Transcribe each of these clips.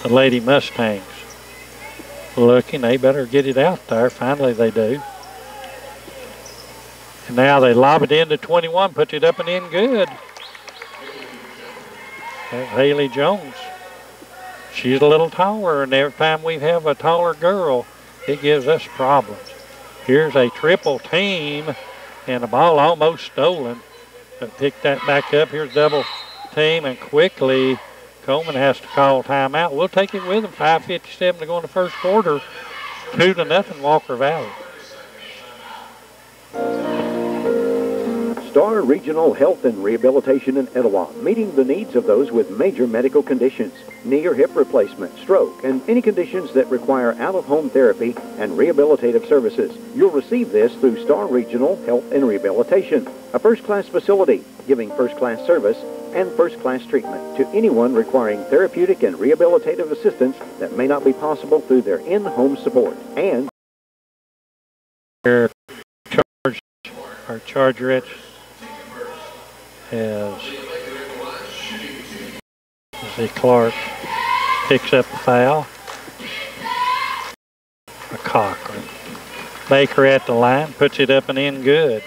The Lady Mustangs looking. They better get it out there. Finally they do. And now they lob it into 21, puts it up and in good. That's Haley Jones. She's a little taller, and every time we have a taller girl, it gives us problems. Here's a triple team, and the ball almost stolen. But pick that back up. Here's double team, and quickly Coleman has to call timeout. We'll take it with them. 5:57 to go in the first quarter. 2-0 Walker Valley. Star Regional Health and Rehabilitation in Etowah, meeting the needs of those with major medical conditions, knee or hip replacement, stroke, and any conditions that require out-of-home therapy and rehabilitative services. You'll receive this through Star Regional Health and Rehabilitation, a first-class facility giving first-class service and first-class treatment to anyone requiring therapeutic and rehabilitative assistance that may not be possible through their in-home support. And our Chargerettes as Clark picks up the foul. A Cochran. Baker at the line, puts it up and in good.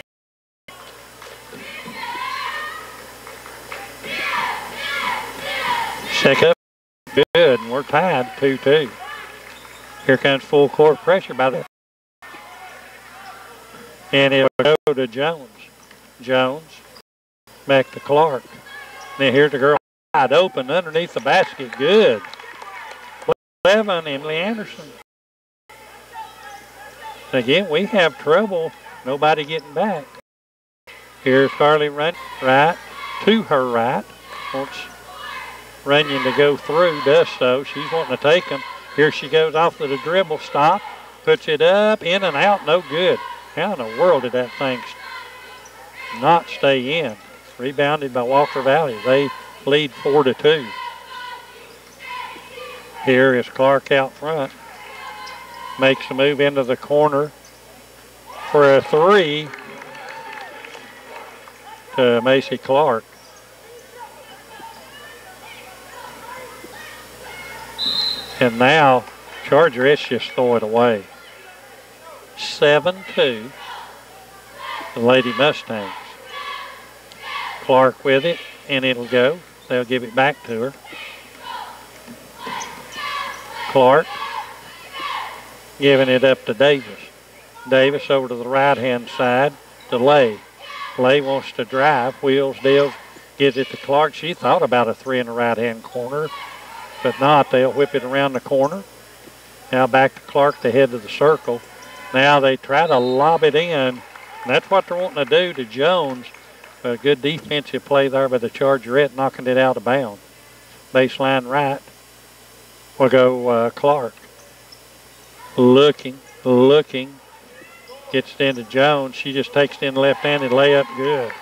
Second up, good, and we're tied 2-2. Here comes full court pressure by the, and it'll go to Jones. Jones, back to Clark. Then here's the girl wide open underneath the basket, good. 11, Emily Anderson. Again, we have trouble, nobody getting back. Here's Carly Runyon, right to her right. Wants Runyon to go through, does so. She's wanting to take them. Here she goes off to the dribble, stop, puts it up, in and out, no good. How in the world did that thing not stay in? Rebounded by Walker Valley. They lead 4-2. Here is Clark out front. Makes a move into the corner for a three to Macy Clark. And now Chargerettes just throw it away. 7-2, the Lady Mustangs. Clark with it, and it'll go. They'll give it back to her. Clark giving it up to Davis. Davis over to the right-hand side to Lay. Lay wants to drive, wheels, deals, gives it to Clark. She thought about a three in the right-hand corner, but not. They'll whip it around the corner. Now back to Clark, the head of the circle. Now they try to lob it in. And that's what they're wanting to do to Jones. A good defensive play there by the Chargerette, knocking it out of bounds. Baseline right. We'll go Clark. Looking. Gets it into Jones. She just takes it in left-handed layup. Good.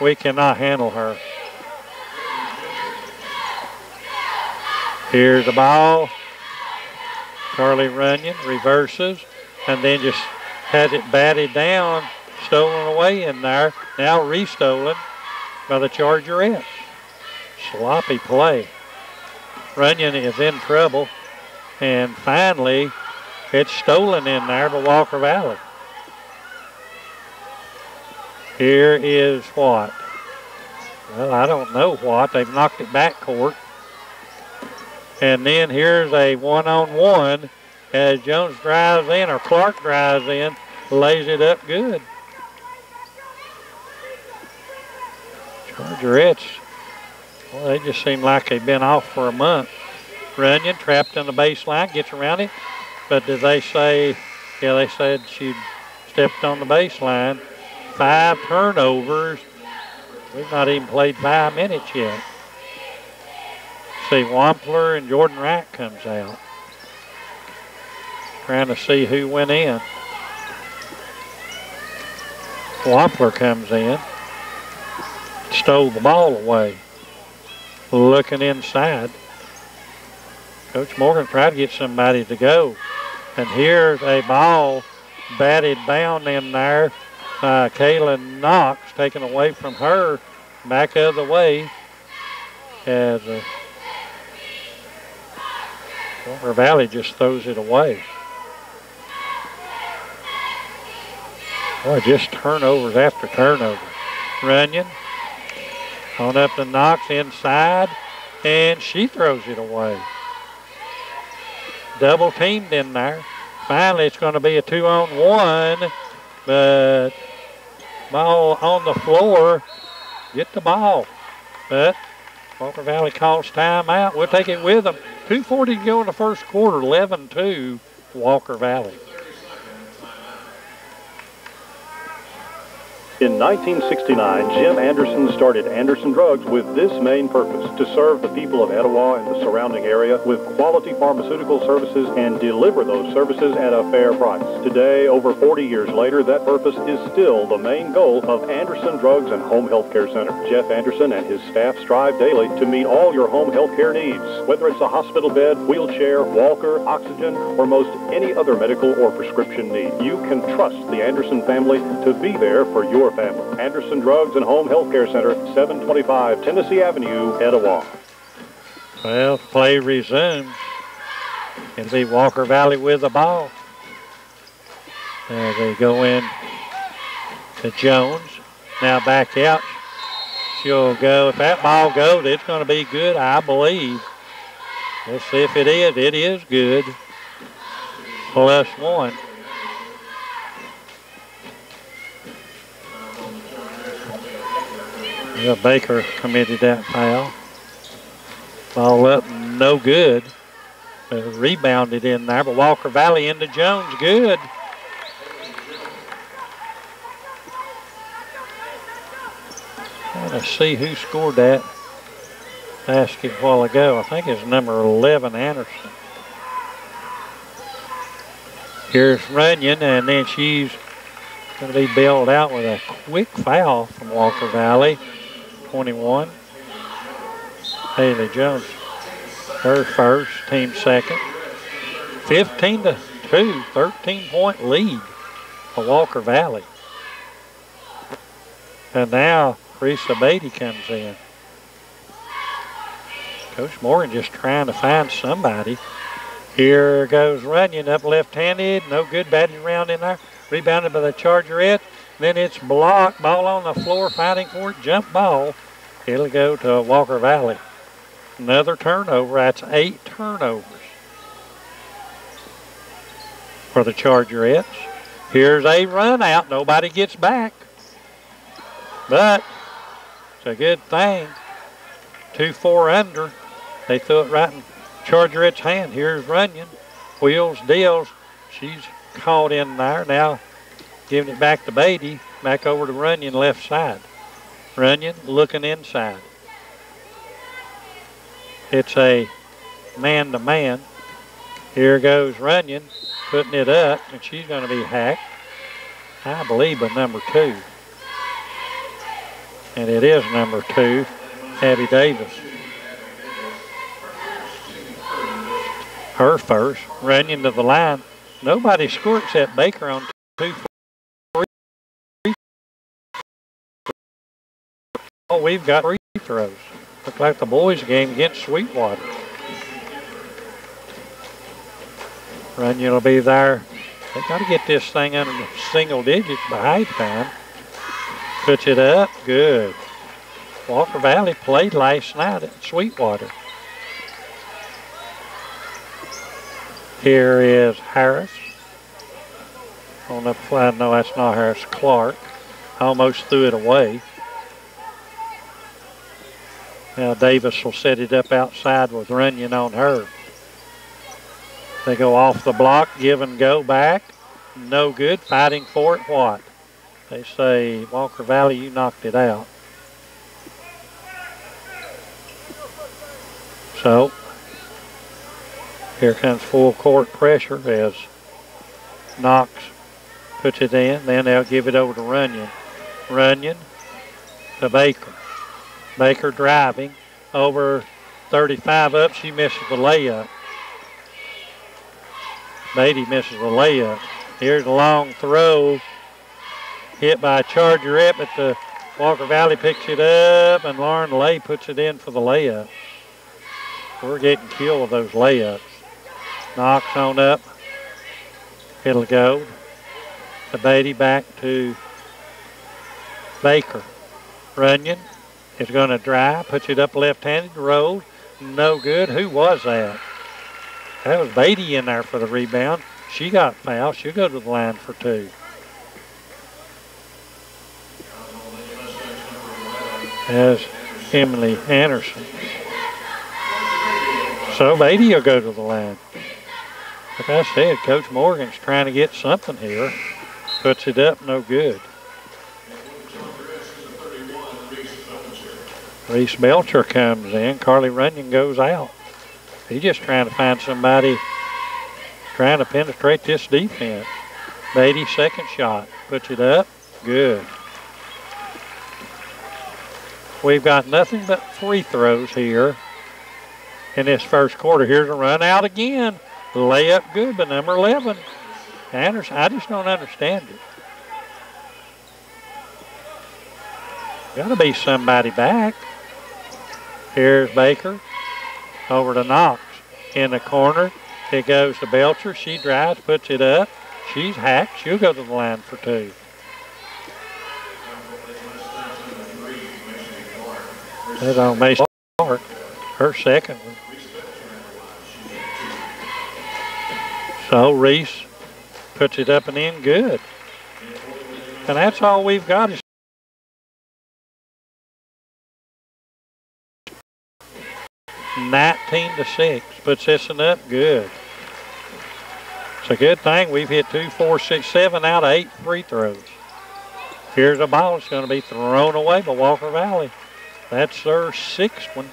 We cannot handle her. Here's the ball. Carly Runyon reverses and then just has it batted down, stolen away in there. Now restolen by the Chargerettes. Sloppy play. Runyon is in trouble. And finally, it's stolen in there by Walker Valley. Here is what? Well, I don't know what. They've knocked it back court. And then here's a one-on-one as Jones drives in, or Clark drives in, lays it up good. Chargerettes, well, they just seem like they've been off for a month. Runyon trapped in the baseline, gets around it. But did they say, yeah, they said she stepped on the baseline. 5 turnovers. We've not even played 5 minutes yet. See, Wampler and Jordan Wright comes out. Trying to see who went in. Wampler comes in. Stole the ball away. Looking inside. Coach Morgan tried to get somebody to go. And here's a ball batted down in there. Kaylin Knox taken away from her. Back of the way as Walker Valley just throws it away. Boy, just turnovers after turnovers. Runyon on up to Knox inside, and she throws it away. Double teamed in there. Finally, it's going to be a 2-on-1, but ball on the floor. Get the ball. But Walker Valley calls timeout. We'll take it with them. 2:40 to go in the first quarter, 11-2 Walker Valley. In 1969, Jim Anderson started Anderson Drugs with this main purpose: to serve the people of Etowah and the surrounding area with quality pharmaceutical services and deliver those services at a fair price. Today, over 40 years later, that purpose is still the main goal of Anderson Drugs and Home Health Care Center. Jeff Anderson and his staff strive daily to meet all your home health care needs, whether it's a hospital bed, wheelchair, walker, oxygen, or most any other medical or prescription need. You can trust the Anderson family to be there for your family. Anderson Drugs and Home Health Care Center, 725 Tennessee Avenue, Etowah. Well, play resumes. It'll be Walker Valley with the ball. As they go in to Jones. Now back out. She'll go. If that ball goes, it's going to be good, I believe. Let's see if it is. It is good. +1. Yeah, Baker committed that foul. Ball up, no good. Rebounded in there, but Walker Valley into Jones, good. Trying to see who scored that basket a while ago. I think it's number 11, Anderson. Here's Runyon, and then she's going to be bailed out with a quick foul from Walker Valley. 21. Haley Jones, her first, team second. 15-2, 13-point lead for Walker Valley. And now Risa Beatty comes in. Coach Morgan just trying to find somebody. Here goes Runyon up left-handed. No good, batting around in there. Rebounded by the Chargerettes. Then it's blocked. Ball on the floor, fighting for it. Jump ball. It'll go to Walker Valley. Another turnover. That's 8 turnovers for the Chargerettes. Here's a run out. Nobody gets back. But it's a good thing. 2-4 under. They threw it right in Chargerettes' hand. Here's Runyon. Wheels, deals. She's caught in there. Now giving it back to Beatty. Back over to Runyon, left side. Runyon looking inside. It's a man-to-man. Here goes Runyon, putting it up, and she's going to be hacked, I believe, by number 2. And it is number 2, Abby Davis. Her first. Runyon to the line. Nobody scored except Baker on 2 free. Oh, we've got free throws. Look like the boys' game against Sweetwater. Runyon will be there. They got to get this thing under the single digits by halftime. Puts it up. Good. Walker Valley played last night at Sweetwater. Here is Harris. On the fly, no, that's not Harris. Clark. Almost threw it away. Now Davis will set it up outside with Runyon on her. They go off the block, give and go back. No good. Fighting for it, what? They say, Walker Valley, you knocked it out. So, here comes full court pressure as Knox puts it in. Then they'll give it over to Runyon. Runyon to Baker. Baker driving over 35 up. She misses the layup. Beatty misses the layup. Here's a long throw. Hit by a Chargerette, but the Walker Valley picks it up, and Lauren Lay puts it in for the layup. We're getting killed with those layups. Knocks on up. It'll go to Beatty, back to Baker. Runyon is going to drive, puts it up left-handed, rolled. No good. Who was that? That was Beatty in there for the rebound. She got fouled. She'll go to the line for 2. As Emily Anderson. So Beatty will go to the line. Like I said, Coach Morgan's trying to get something here. Puts it up, no good. Reese Belcher comes in. Carly Runyon goes out. He's just trying to find somebody trying to penetrate this defense. Beatty, second shot. Puts it up. Good. We've got nothing but free throws here in this first quarter. Here's a run out again. Layup good, but number 11. Anderson, I just don't understand it. Got to be somebody back. Here's Baker. Over to Knox. In the corner. It goes to Belcher. She drives, puts it up. She's hacked. She'll go to the line for 2. That's on Mason Clark. Her second one. So Reese puts it up and in good. And that's all we've got is 19-6. Puts this one up good. It's a good thing we've hit 2, 4, 6, 7 out of 8 free throws. Here's a ball. It's going to be thrown away by Walker Valley. That's their 6th one.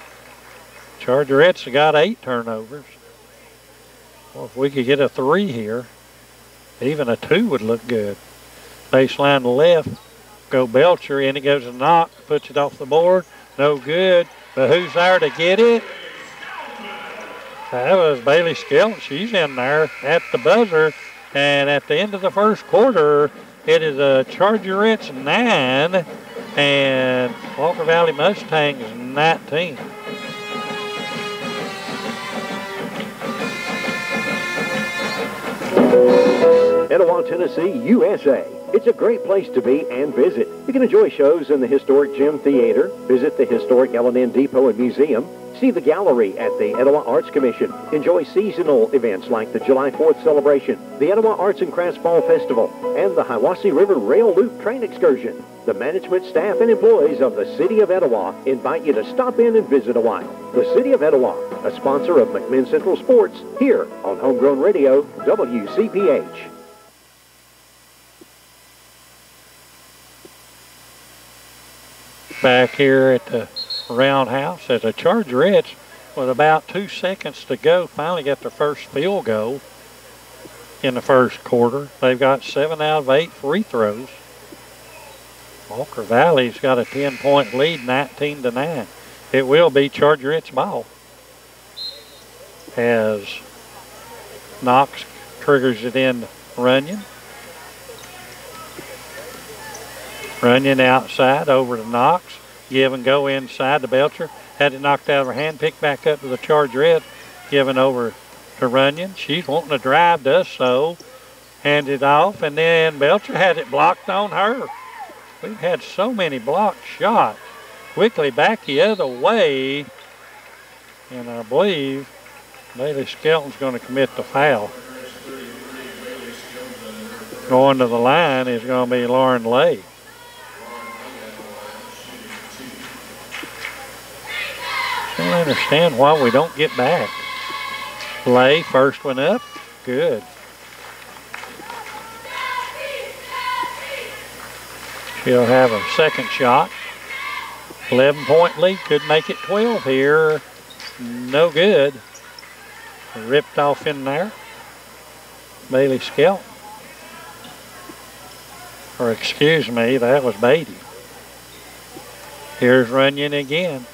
Chargerettes have got 8 turnovers. Well, if we could get a 3 here, even a 2 would look good. Baseline left, go Belcher, in it goes to Knock, puts it off the board, no good. But who's there to get it? That was Bailey Skelton. She's in there at the buzzer. And at the end of the first quarter, it is a Chargerettes 9 and Walker Valley Mustangs 19. Etowah, Tennessee, USA. It's a great place to be and visit. You can enjoy shows in the historic Gym Theater, visit the historic L&N Depot and Museum, see the gallery at the Etowah Arts Commission, enjoy seasonal events like the July 4th celebration, the Etowah Arts and Crafts Fall Festival, and the Hiwassee River Rail Loop train excursion. The management, staff, and employees of the City of Etowah invite you to stop in and visit a while. The City of Etowah, a sponsor of McMinn Central Sports, here on Homegrown Radio, WCPH. Back here at the roundhouse as the Chargerettes, with about 2 seconds to go, finally got their first field goal in the first quarter. They've got 7 out of 8 free throws. Walker Valley's got a 10-point lead, 19-9. It will be Chargerettes ball as Knox triggers it in Runyon. Runyon outside over to Knox. Give and go inside to Belcher. Had it knocked out of her hand. Picked back up to the Chargerettes. Given over to Runyon. She's wanting to drive, does so. Hand it off. And then Belcher had it blocked on her. We've had so many blocked shots. Quickly back the other way. And I believe Bailey Skelton's going to commit the foul. Going to the line is going to be Lauren Lay. I don't understand why we don't get back. Lay, first one up. Good. She'll have a second shot. 11-point lead. Could make it 12 here. No good. Ripped off in there. Bailey Skelton. Or excuse me, that was Beatty. Here's Runyon again.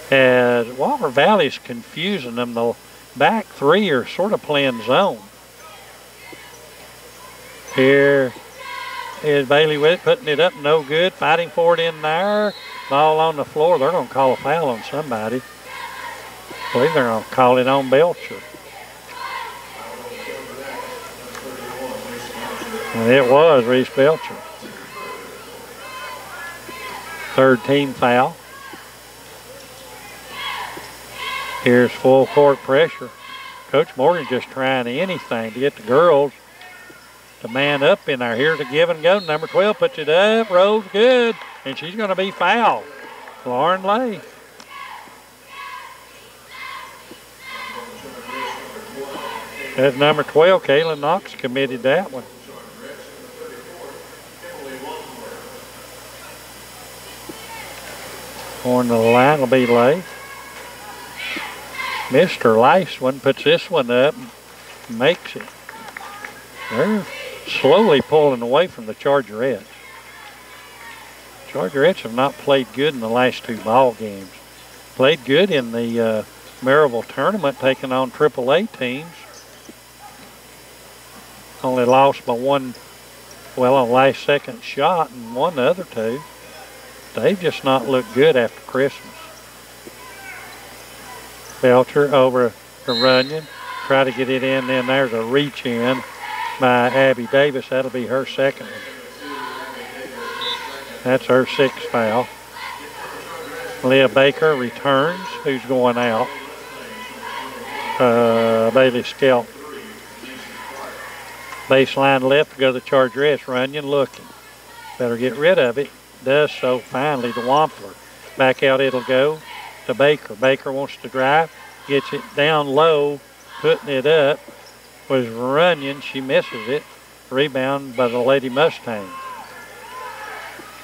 As Walker Valley's confusing them, the back three are sort of playing zone. Here is Bailey with it, putting it up, no good, fighting for it in there. Ball on the floor. They're going to call a foul on somebody. I believe they're going to call it on Belcher. And it was Reese Belcher. Third team foul. Here's full court pressure. Coach Morgan's just trying anything to get the girls to man up in there. Here's a give and go. Number 12 puts it up, rolls good, and she's going to be fouled. Lauren Lay. That's number 12, Kaylin Knox committed that one. On the line will be Lay. Mr. Leisman puts this one up and makes it. They're slowly pulling away from the Chargerettes. Chargerettes have not played good in the last two ball games. Played good in the Maryville tournament, taking on AAA teams. Only lost by one, well, on last second shot and won the other two. They've just not looked good after Christmas. Belcher over to Runyon. Try to get it in, then there's a reach in by Abby Davis. That'll be her second one. That's her sixth foul. Leah Baker returns. Who's going out? Bailey Skelton. Baseline left to go to the Chargerettes. Runyon looking. Better get rid of it. Does so finally to Wampler. Back out it'll go to Baker. Baker wants to drive. Gets it down low. Putting it up was Runyon. She misses it. Rebound by the Lady Mustangs.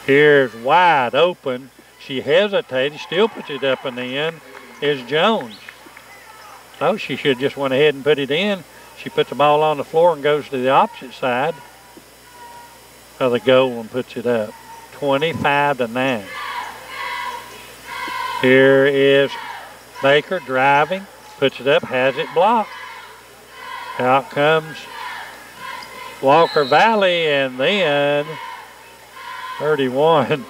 Here's wide open. She hesitated. Still puts it up and in. Is Jones. So she should just went ahead and put it in. She puts the ball on the floor and goes to the opposite side of the goal and puts it up. 25-9. Here is Baker driving, puts it up, has it blocked. Out comes Walker Valley, and then 31.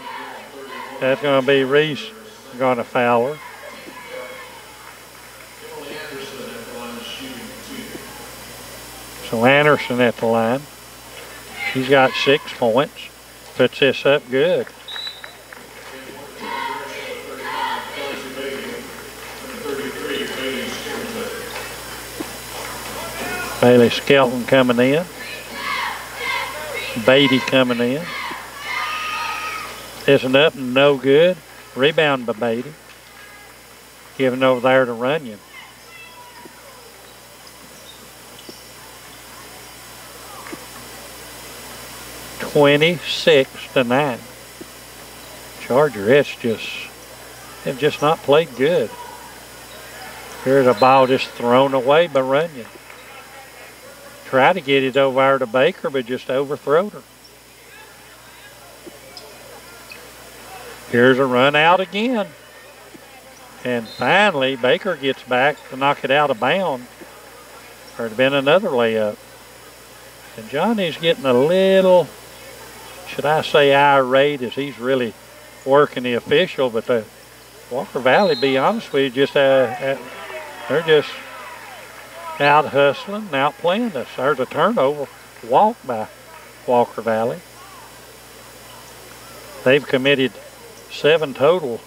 That's going to be Reese going to foul her. So Anderson at the line. She's got 6 points. Puts this up good. Bailey Skelton coming in. Beatty coming in. Isn't up and no good. Rebound by Beatty. Giving over there to Runyon. (26-9). Chargerettes have just not played good. Here's a ball just thrown away by Runyon. Try to get it over there to Baker, but just overthrowed her. Here's a run out again. And finally, Baker gets back to knock it out of bounds. There'd have been another layup. And Johnny's getting a little, should I say, irate, as he's really working the official. But the Walker Valley, be honest with you, they're just out hustling and out playing us. There's a turnover walk by Walker Valley. They've committed 7 total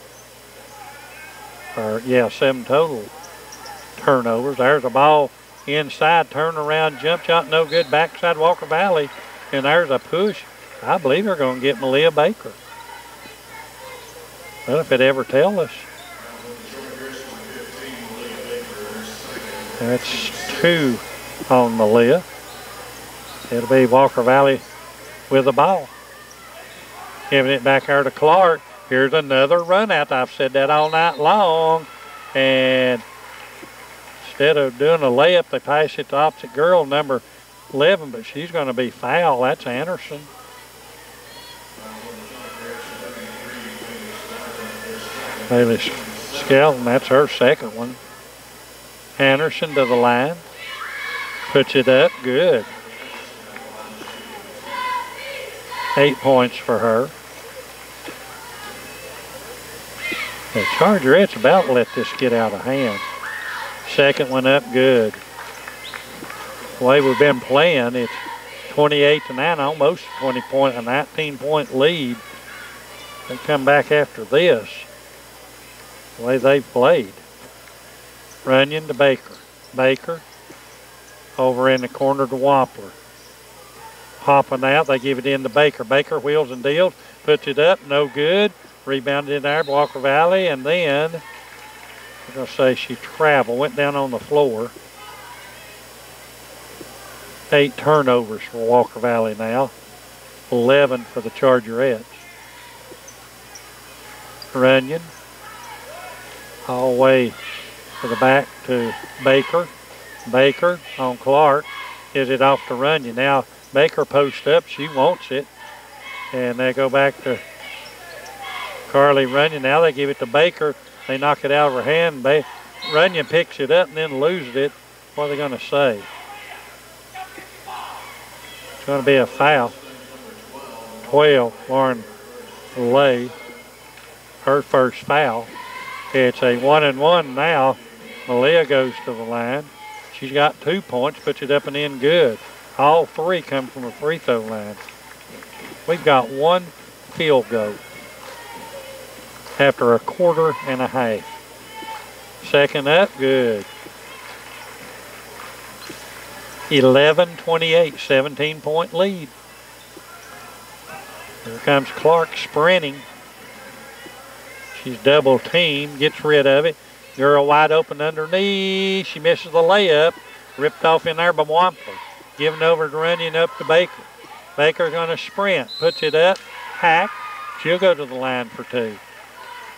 turnovers. There's a ball inside, turn around, jump shot, no good, backside Walker Valley. And there's a push. I believe they're going to get Malia Baker. Well, if it ever tell us. That's 2 on Malia. It'll be Walker Valley with the ball. Giving it back there to Clark. Here's another run out. I've said that all night long. And instead of doing a layup, they pass it to opposite girl, number 11, but she's going to be fouled. That's Anderson. Bailey Skelton, that's her second one. Anderson to the line. Puts it up, good. 8 points for her. The Chargerettes about to let this get out of hand. Second one up, good. The way we've been playing, it's 28-9, almost a 19-point lead. They come back after this, the way they've played. Runyon to Baker. Baker over in the corner to Wampler. Hopping out, they give it in to Baker. Baker wheels and deals, puts it up, no good. Rebounded in there, Walker Valley, and then, I'm going to say she traveled, went down on the floor. 8 turnovers for Walker Valley now. 11 for the Chargerettes. Runyon all the way to the back to Baker. Baker on Clark. Is it off to Runyon? Now Baker posts up. She wants it. And they go back to Carly Runyon. Now they give it to Baker. They knock it out of her hand. Runyon picks it up and then loses it. What are they going to say? It's going to be a foul. 12, Lauren Lay. Her first foul. It's a 1-and-1 now. Malia goes to the line. She's got 2 points, puts it up and in good. All 3 come from a free throw line. We've got 1 field goal after a quarter and a half. Second up, good. 11-28, 17-point lead. Here comes Clark sprinting. She's double teamed, gets rid of it. Girl wide open underneath. She misses the layup. Ripped off in there by Wampler. Giving over to Runyon up to Baker. Baker's going to sprint. Puts it up. Hack. She'll go to the line for 2.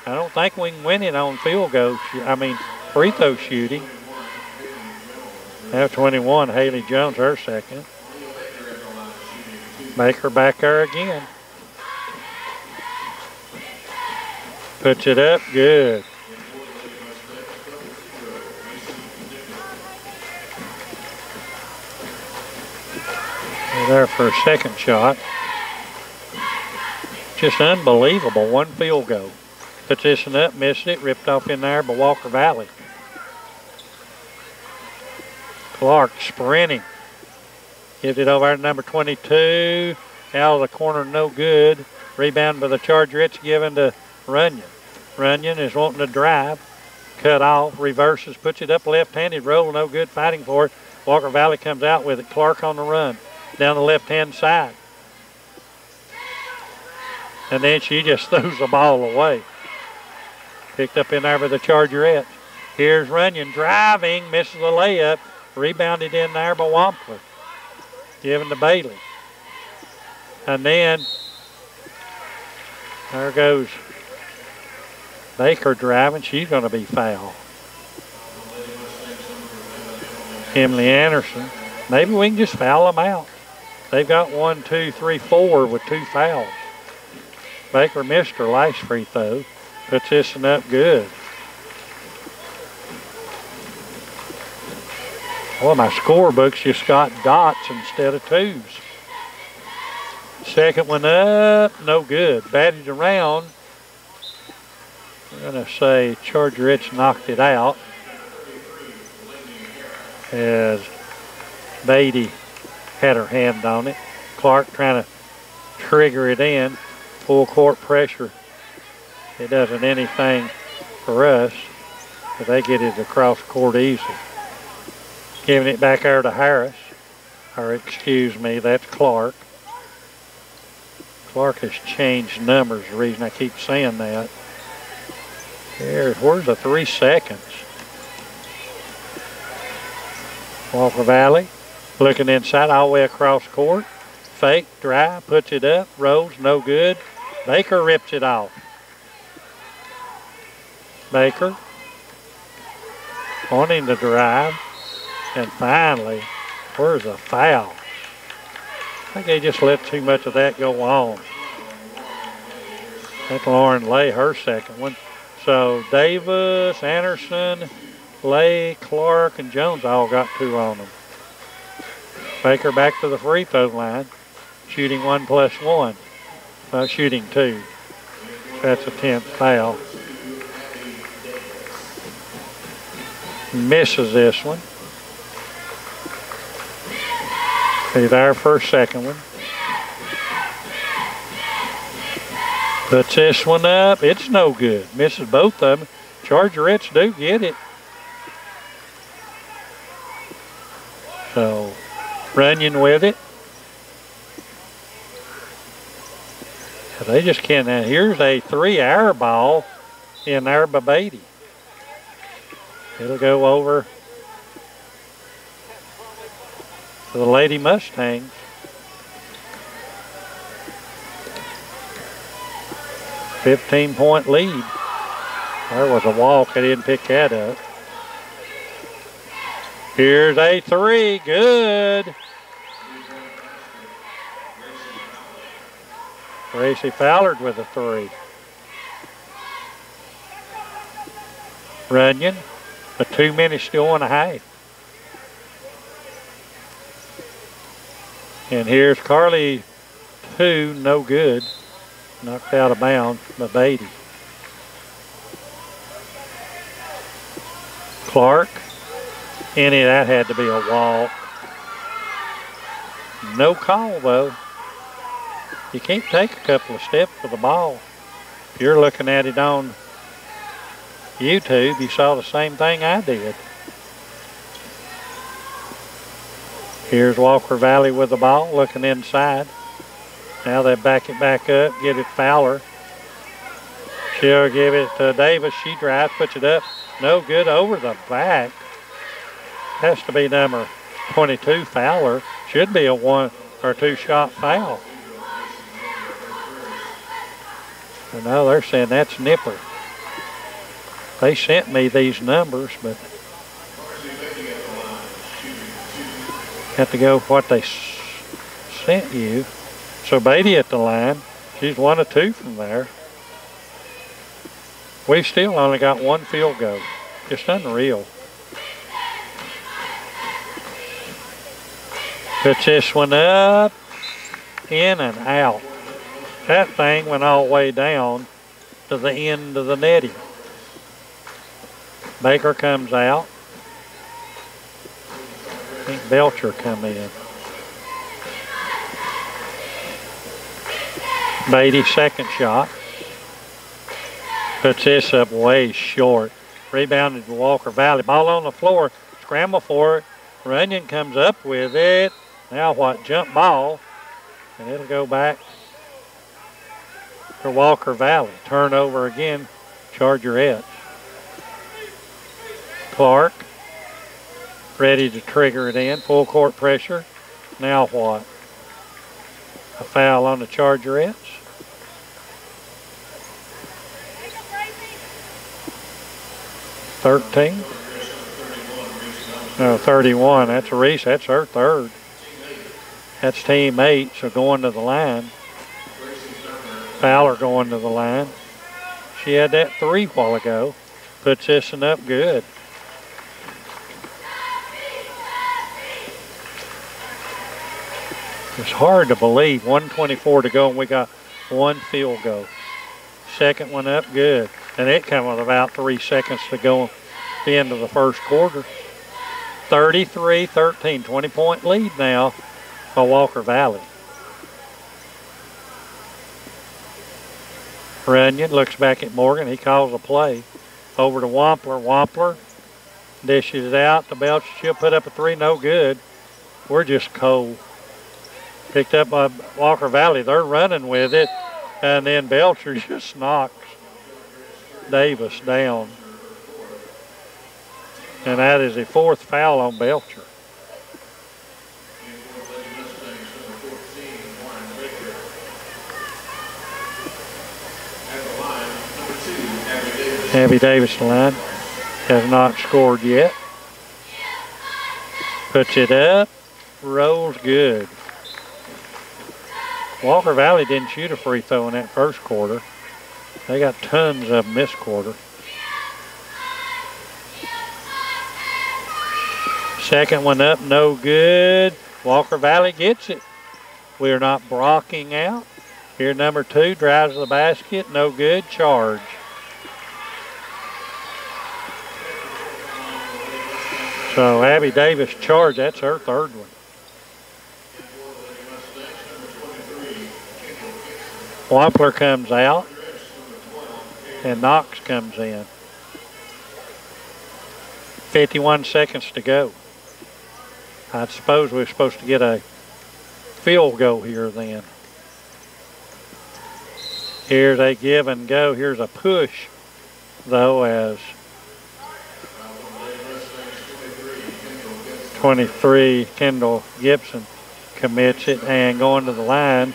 I don't think we can win it on field goal. Free throw shooting. Now 21, Haley Jones, her second. Baker back there again. Puts it up, good. They're there for a second shot. Just unbelievable, 1 field goal. Puts this one up, missed it, ripped off in there by Walker Valley. Clark sprinting. Gives it over to number 22. Out of the corner, no good. Rebound by the Chargerettes, given to Runyon. Runyon is wanting to drive. Cut off, reverses, puts it up left-handed, roll, no good, fighting for it. Walker Valley comes out with it. Clark on the run, down the left-hand side. And then she just throws the ball away. Picked up in there by the Chargerettes. Here's Runyon driving, misses the layup. Rebounded in there by Wampler. Given to Bailey. And then there goes Baker driving. She's going to be fouled. Emily Anderson. Maybe we can just foul them out. They've got 1, 2, 3, 4 with 2 fouls. Baker missed her last free throw. Puts this one up good. Well, my scorebook's just got dots instead of 2s. Second one up, no good. Batted around. I'm going to say Chargerettes knocked it out as Beatty had her hand on it. Clark trying to trigger it in. Full court pressure. It doesn't anything for us, but they get it across court easy. Giving it back there to Harris. Or excuse me, that's Clark. Clark has changed numbers, the reason I keep saying that. Where's the 3 seconds? Walker Valley looking inside all the way across court. Fake, drive, puts it up, rolls, no good. Baker rips it off. Baker wanting to drive. And finally, where's the foul? I think they just let too much of that go on. That's Lauren Lay, her second one. So Davis, Anderson, Lay, Clark, and Jones all got 2 on them. Baker back to the free throw line, shooting 1+1. Shooting 2. That's a 10th foul. Misses this one. Be there for a second one. Puts this one up. It's no good. Misses both of them. Chargerettes do get it. So, Runyon with it. They just can't. Now here's a 3-hour ball in there by Beatty. It'll go over to the Lady Mustangs. 15-point lead. There was a walk. I didn't pick that up. Here's a 3. Good. Gracie Fowler with a 3. Runyon, a 2 minutes still and a half. And here's Carly, 2, no good. Knocked out of bounds by Beatty. Clark, any of that had to be a walk. No call though. You can't take a couple of steps with the ball. If you're looking at it on YouTube, you saw the same thing I did. Here's Walker Valley with the ball, looking inside. Now they back it back up, get it Fowler. She'll give it to Davis. She drives, puts it up. No good over the back. Has to be number 22, Fowler. Should be a 1 or 2 shot foul. But no, they're saying that's Nipper. They sent me these numbers, but have to go what they sent you. So Beatty at the line. She's 1 of 2 from there. We've still only got 1 field goal. Just unreal. Puts this one up, in and out. That thing went all the way down to the end of the netting. Baker comes out. I think Belcher come in. Beatty second shot. Puts this up way short. Rebounded to Walker Valley. Ball on the floor. Scramble for it. Runyon comes up with it. Now what? Jump ball. And it'll go back to Walker Valley. Turnover again. Chargerettes. Clark. Ready to trigger it in. Full court pressure. Now what? A foul on the Chargerettes. 13. No, 31. That's Reese. That's her 3rd. That's team 8, so going to the line. Fowler going to the line. She had that 3 while ago. Puts this one up good. It's hard to believe. 1:24 to go, and we got 1 field goal. Second one up good. And it came with about 3 seconds to go at the end of the first quarter. 33-13, 20-point lead now for Walker Valley. Runyon looks back at Morgan. He calls a play. Over to Wampler. Wampler dishes it out to Belcher. She'll put up a 3, no good. We're just cold. Picked up by Walker Valley. They're running with it. And then Belcher just knocks Davis down. And that is the 4th foul on Belcher. Abby Davis the line. Has not scored yet. Puts it up. Rolls good. Walker Valley didn't shoot a free throw in that first quarter. They got tons of them this quarter. Second one up, no good. Walker Valley gets it. We're not blocking out. Here number 2 drives the basket, no good, charge. So Abby Davis charged, that's her 3rd one. Wampler comes out, and Knox comes in. 51 seconds to go. I suppose we're supposed to get a field goal here then. Here's a give and go. Here's a push, though, as 23, Kendall Gibson commits it, and going to the line,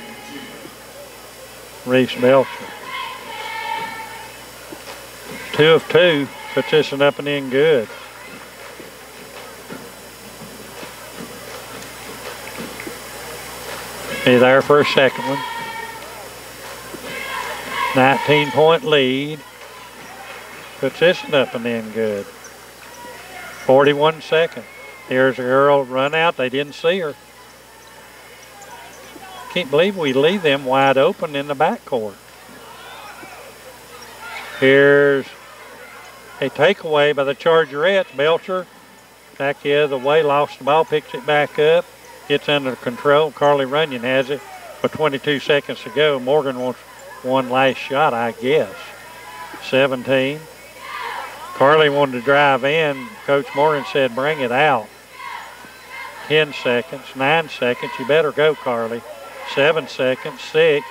Reese Belcher. 2 of 2, puts this one up and in good. He's there for a second one. 19-point lead. Puts this one up and in good. 41 seconds. Here's a girl run out. They didn't see her. Can't believe we leave them wide open in the backcourt. Here's a takeaway by the Chargerettes. Belcher back the other way, lost the ball, picks it back up, gets under control. Carly Runyon has it with 22 seconds to go. Morgan wants one last shot, I guess. 17. Carly wanted to drive in. Coach Morgan said, bring it out. 10 seconds, 9 seconds. You better go, Carly. 7 seconds, 6.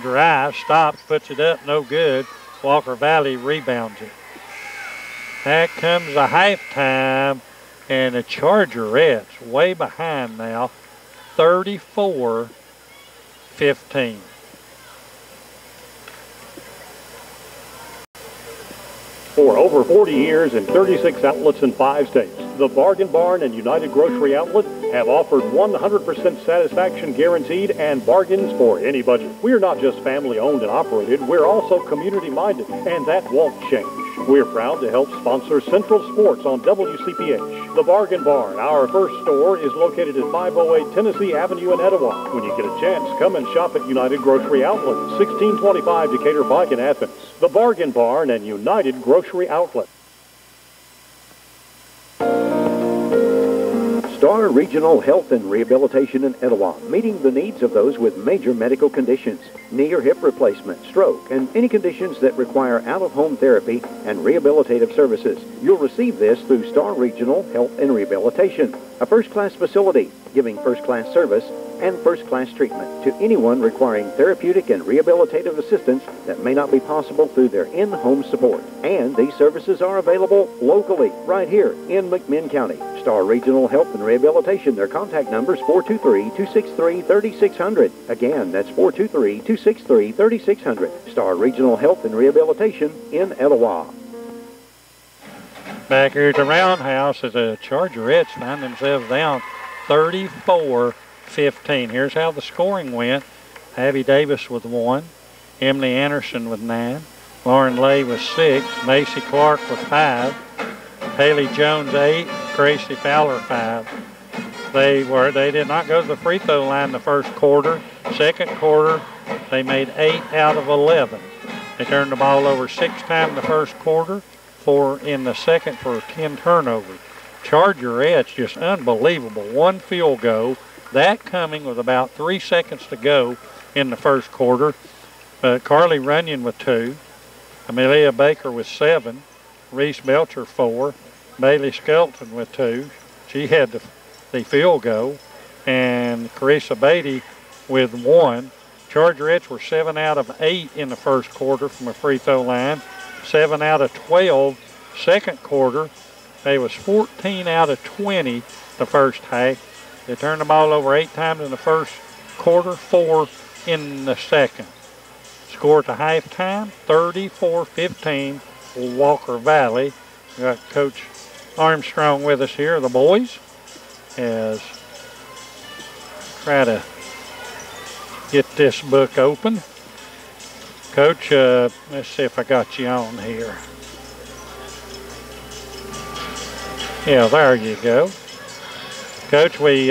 Drive, stops, puts it up, no good. Walker Valley rebounds it. That comes the halftime, and the Chargerettes way behind now, 34-15. For over 40 years and 36 outlets in 5 states, the Bargain Barn and United Grocery Outlet have offered 100% satisfaction guaranteed and bargains for any budget. We're not just family owned and operated, we're also community minded, and that won't change. We're proud to help sponsor Central Sports on WCPH. The Bargain Barn, our first store, is located at 508 Tennessee Avenue in Etowah. When you get a chance, come and shop at United Grocery Outlet, 1625 Decatur Pike in Athens. The Bargain Barn and United Grocery Outlet. Star Regional Health and Rehabilitation in Etowah, meeting the needs of those with major medical conditions, knee or hip replacement, stroke, and any conditions that require out-of-home therapy and rehabilitative services. You'll receive this through Star Regional Health and Rehabilitation, a first-class facility giving first-class service and first-class treatment to anyone requiring therapeutic and rehabilitative assistance that may not be possible through their in-home support. And these services are available locally, right here in McMinn County. Star Regional Health and Rehabilitation, their contact number is 423-263-3600. Again, that's 423-263-3600. Star Regional Health and Rehabilitation in Etowah. Back here at the roundhouse as the Chargerettes find themselves down 34-15. Here's how the scoring went. Abby Davis with 1, Emily Anderson with 9, Lauren Lay with 6, Macy Clark with 5, Haley Jones 8, Gracie Fowler 5. They did not go to the free throw line the first quarter. Second quarter, they made 8 out of 11. They turned the ball over 6 times in the first quarter, 4 in the second for 10 turnovers. Chargerettes, just unbelievable. 1 field goal, that coming with about 3 seconds to go in the first quarter. Carly Runyon with 2, Amelia Baker with 7, Reese Belcher 4, Bailey Skelton with 2. She had the field goal, and Carissa Beatty with 1. Chargerettes were 7 out of 8 in the first quarter from a free throw line, 7 out of 12 second quarter. They was 14 out of 20 the first half. They turned the ball over 8 times in the first quarter, 4 in the second. Score at the halftime, 34-15 Walker Valley. We got Coach Armstrong with us here, the boys, as try to get this book open. Coach, let's see if I got you on here. Yeah, there you go. Coach, we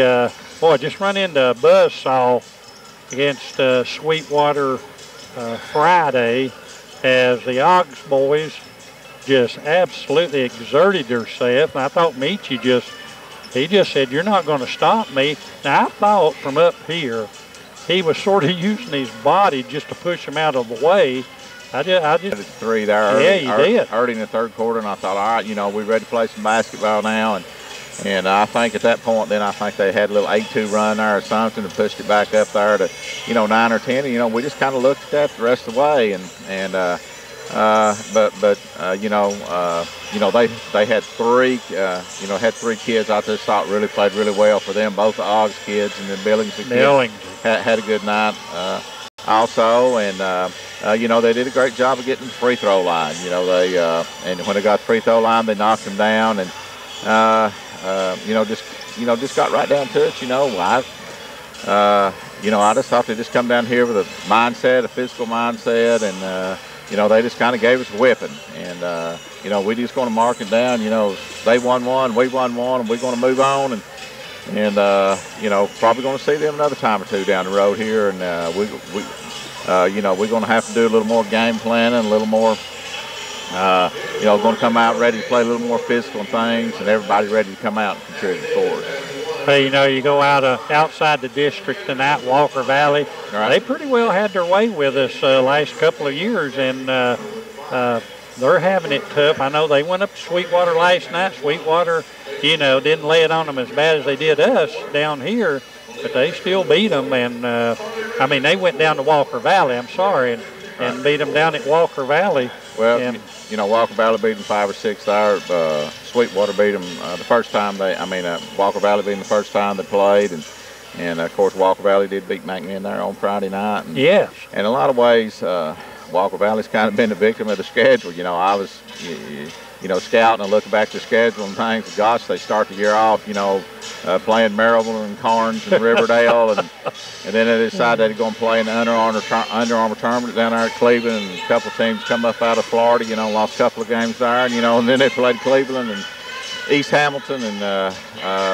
just run into a buzzsaw against Sweetwater Friday as the Oggs boys just absolutely exerted themselves. And I thought Meechie he just said, you're not going to stop me. Now, I thought from up here he was sort of using his body just to push him out of the way. I just three there. Yeah, you did. Early in the third quarter, and I thought, all right, we're ready to play some basketball now. And I think at that point, then I think they had a little 8-2 run there or something and pushed it back up there to, 9 or 10. And, we just kind of looked at that the rest of the way. They had three, kids out there thought really played really well for them, both the Oggs kids, and then Billings had a good night also. And, they did a great job of getting the free throw line. And when they got the free throw line, they knocked them down and, just got right down to it. I just thought they'd just come down here with a mindset, a physical mindset, and, they just kind of gave us a whipping. And, we're just going to mark it down. They won one, we won one, and we're going to move on. And probably going to see them another time or two down the road here. And we're going to have to do a little more game planning, a little more, going to come out ready to play a little more physical and things, and everybody's ready to come out and contribute for us. Hey, you go outside the district tonight, Walker Valley. Right. They pretty well had their way with us last couple of years, and they're having it tough. I know they went up to Sweetwater last night. Sweetwater, didn't lay it on them as bad as they did us down here, but they still beat them. And, they went down to Walker Valley, and beat them down at Walker Valley. Well, Walker Valley beat them 5 or 6 there. Sweetwater beat them the first time Walker Valley beat them the first time they played. And of course, Walker Valley did beat McMinn there on Friday night. And, yes. In a lot of ways, Walker Valley's kind of been the victim of the schedule. I was, scouting and looking back at the schedule and things. And gosh, they start the year off, playing Maryville and Carnes and Riverdale, and then they decided they're going to play in the Under Armour tournament down there at Cleveland. And a couple of teams come up out of Florida, lost a couple of games there, and then they played Cleveland and East Hamilton, and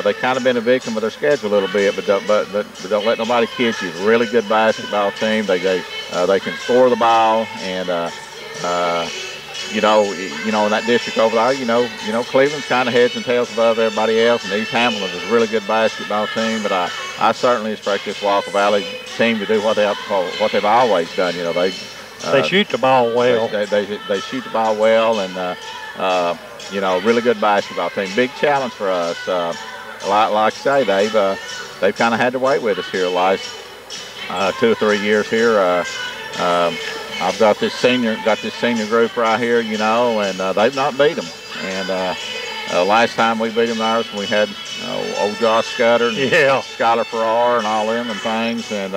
they kind of been a victim of their schedule a little bit. But don't let nobody kid you. It's a really good basketball team. They can score the ball, and in that district over there, Cleveland's kind of heads and tails above everybody else, and East Hamilton is a really good basketball team. But I certainly expect this Walker Valley team to do what they've always done. They shoot the ball well. They shoot the ball well, and really good basketball team. Big challenge for us. Like I say, they've kind of had to wait with us here the last 2 or 3 years here. I've got this senior group right here, and they've not beat them. And last time we beat them there was when we had old Josh Scudder and Skylar Farrar and all them and things. And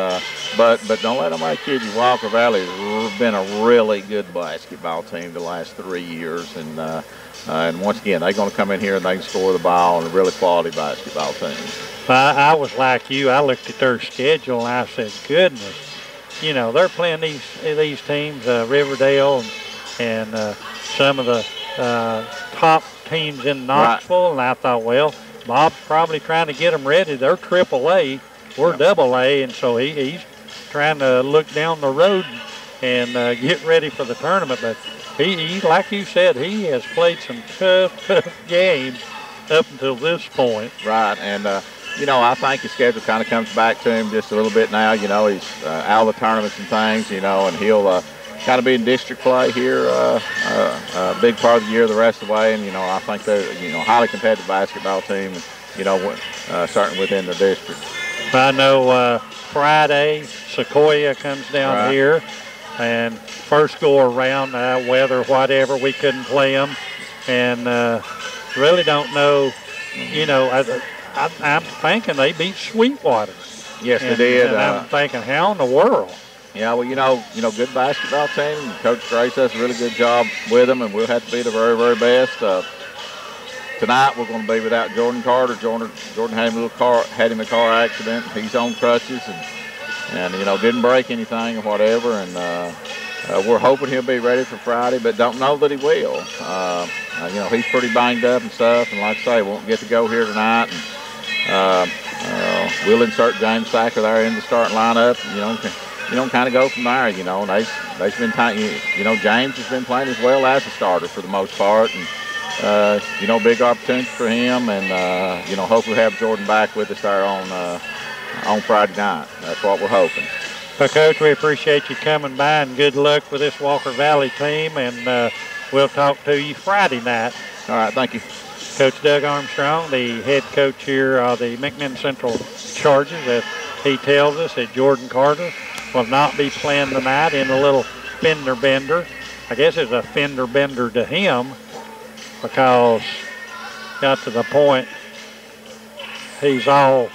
but don't let them kid you. Walker Valley has been a really good basketball team the last 3 years. And once again, they're going to come in here and they can score the ball, and a really quality basketball team. I was like you. I looked at their schedule and I said, goodness. They're playing these teams, Riverdale and some of the top teams in Knoxville. Right. And I thought, well, Bob's probably trying to get them ready. They're AAA. We're AA, and so he's trying to look down the road and get ready for the tournament. But he, like you said, he has played some tough games up until this point. Right, and I think his schedule kind of comes back to him just a little bit now. He's out of the tournaments and things, and he'll kind of be in district play here a big part of the year the rest of the way. And, I think they're, highly competitive basketball team, certainly within the district. I know Friday, Sequoia comes down here, and first go around, weather, whatever, we couldn't play them. And really don't know, I'm thinking they beat Sweetwater. Yes, they did. And I'm thinking, how in the world? Yeah, well, good basketball team. Coach Grace does a really good job with them, and we'll have to be the very, very best. Tonight we're going to be without Jordan Carter. Jordan had him had a car accident. He's on crutches and didn't break anything or whatever. And we're hoping he'll be ready for Friday, but don't know that he will. He's pretty banged up and stuff, and like I say, won't get to go here tonight. And, we'll insert James Thacker there in the starting lineup. Kind of go from there. They've been James has been playing as well as a starter for the most part, and big opportunity for him. And hopefully have Jordan back with us there on Friday night. That's what we're hoping. Well, Coach, we appreciate you coming by, and good luck with this Walker Valley team, and we'll talk to you Friday night. All right, thank you. Coach Doug Armstrong, the head coach here of the McMinn Central Chargers, as he tells us that Jordan Carter will not be playing tonight in a little fender bender. I guess it's a fender bender to him, because got to the point he's all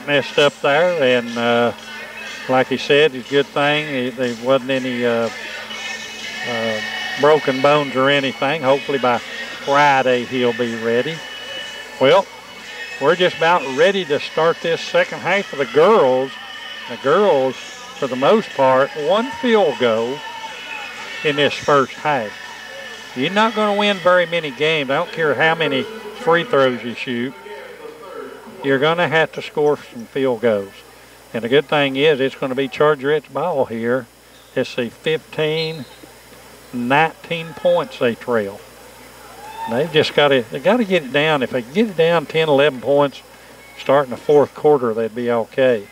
messed up there, and like he said, it's a good thing there wasn't any broken bones or anything. Hopefully by Friday he'll be ready. Well, we're just about ready to start this second half of the girls. The girls, for the most part, one field goal in this first half. You're not going to win very many games. I don't care how many free throws you shoot. You're going to have to score some field goals. And the good thing is it's going to be Chargerettes ball here. Let's see, 19 points they trail. They've just got to get it down. If they get it down 10, 11 points, starting the fourth quarter, they'd be okay.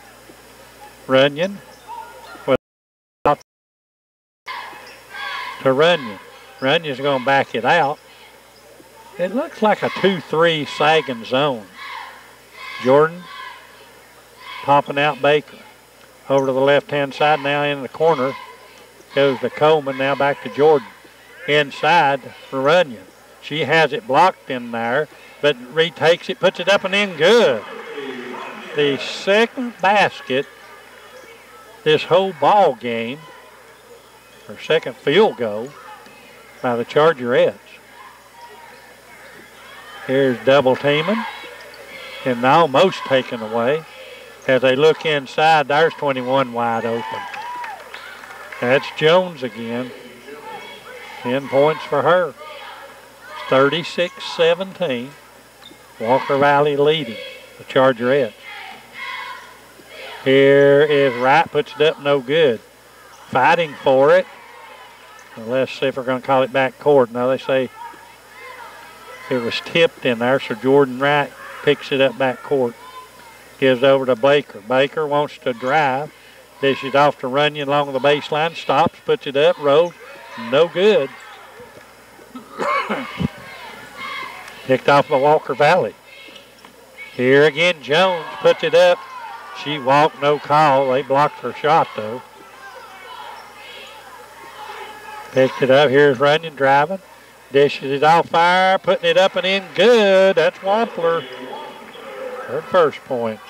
Runyon. To Runyon. Runyon's going to back it out. It looks like a 2-3 sagging zone. Jordan popping out Baker. Over to the left-hand side now in the corner. Goes to Coleman, now back to Jordan. Inside for Runyon. She has it blocked in there, but retakes it, puts it up and in good. The second basket this whole ball game, or second field goal by the Chargerettes. Here's double teaming and almost taken away. As they look inside, there's 21 wide open. That's Jones again. 10 points for her. 36-17. Walker Valley leading the Chargerettes. Here is Wright, puts it up, no good. Fighting for it. Well, let's see if we're going to call it back court. Now they say it was tipped in there, so Jordan Wright picks it up back court. Gives over to Baker. Baker wants to drive. Dishes off to Runyon along the baseline. Stops, puts it up, rolls. No good. Picked off by Walker Valley. Here again, Jones puts it up. She walked, no call. They blocked her shot, though. Picked it up. Here's Runyon driving. Dishes it off fire, putting it up and in good. That's Wampler. Her first points.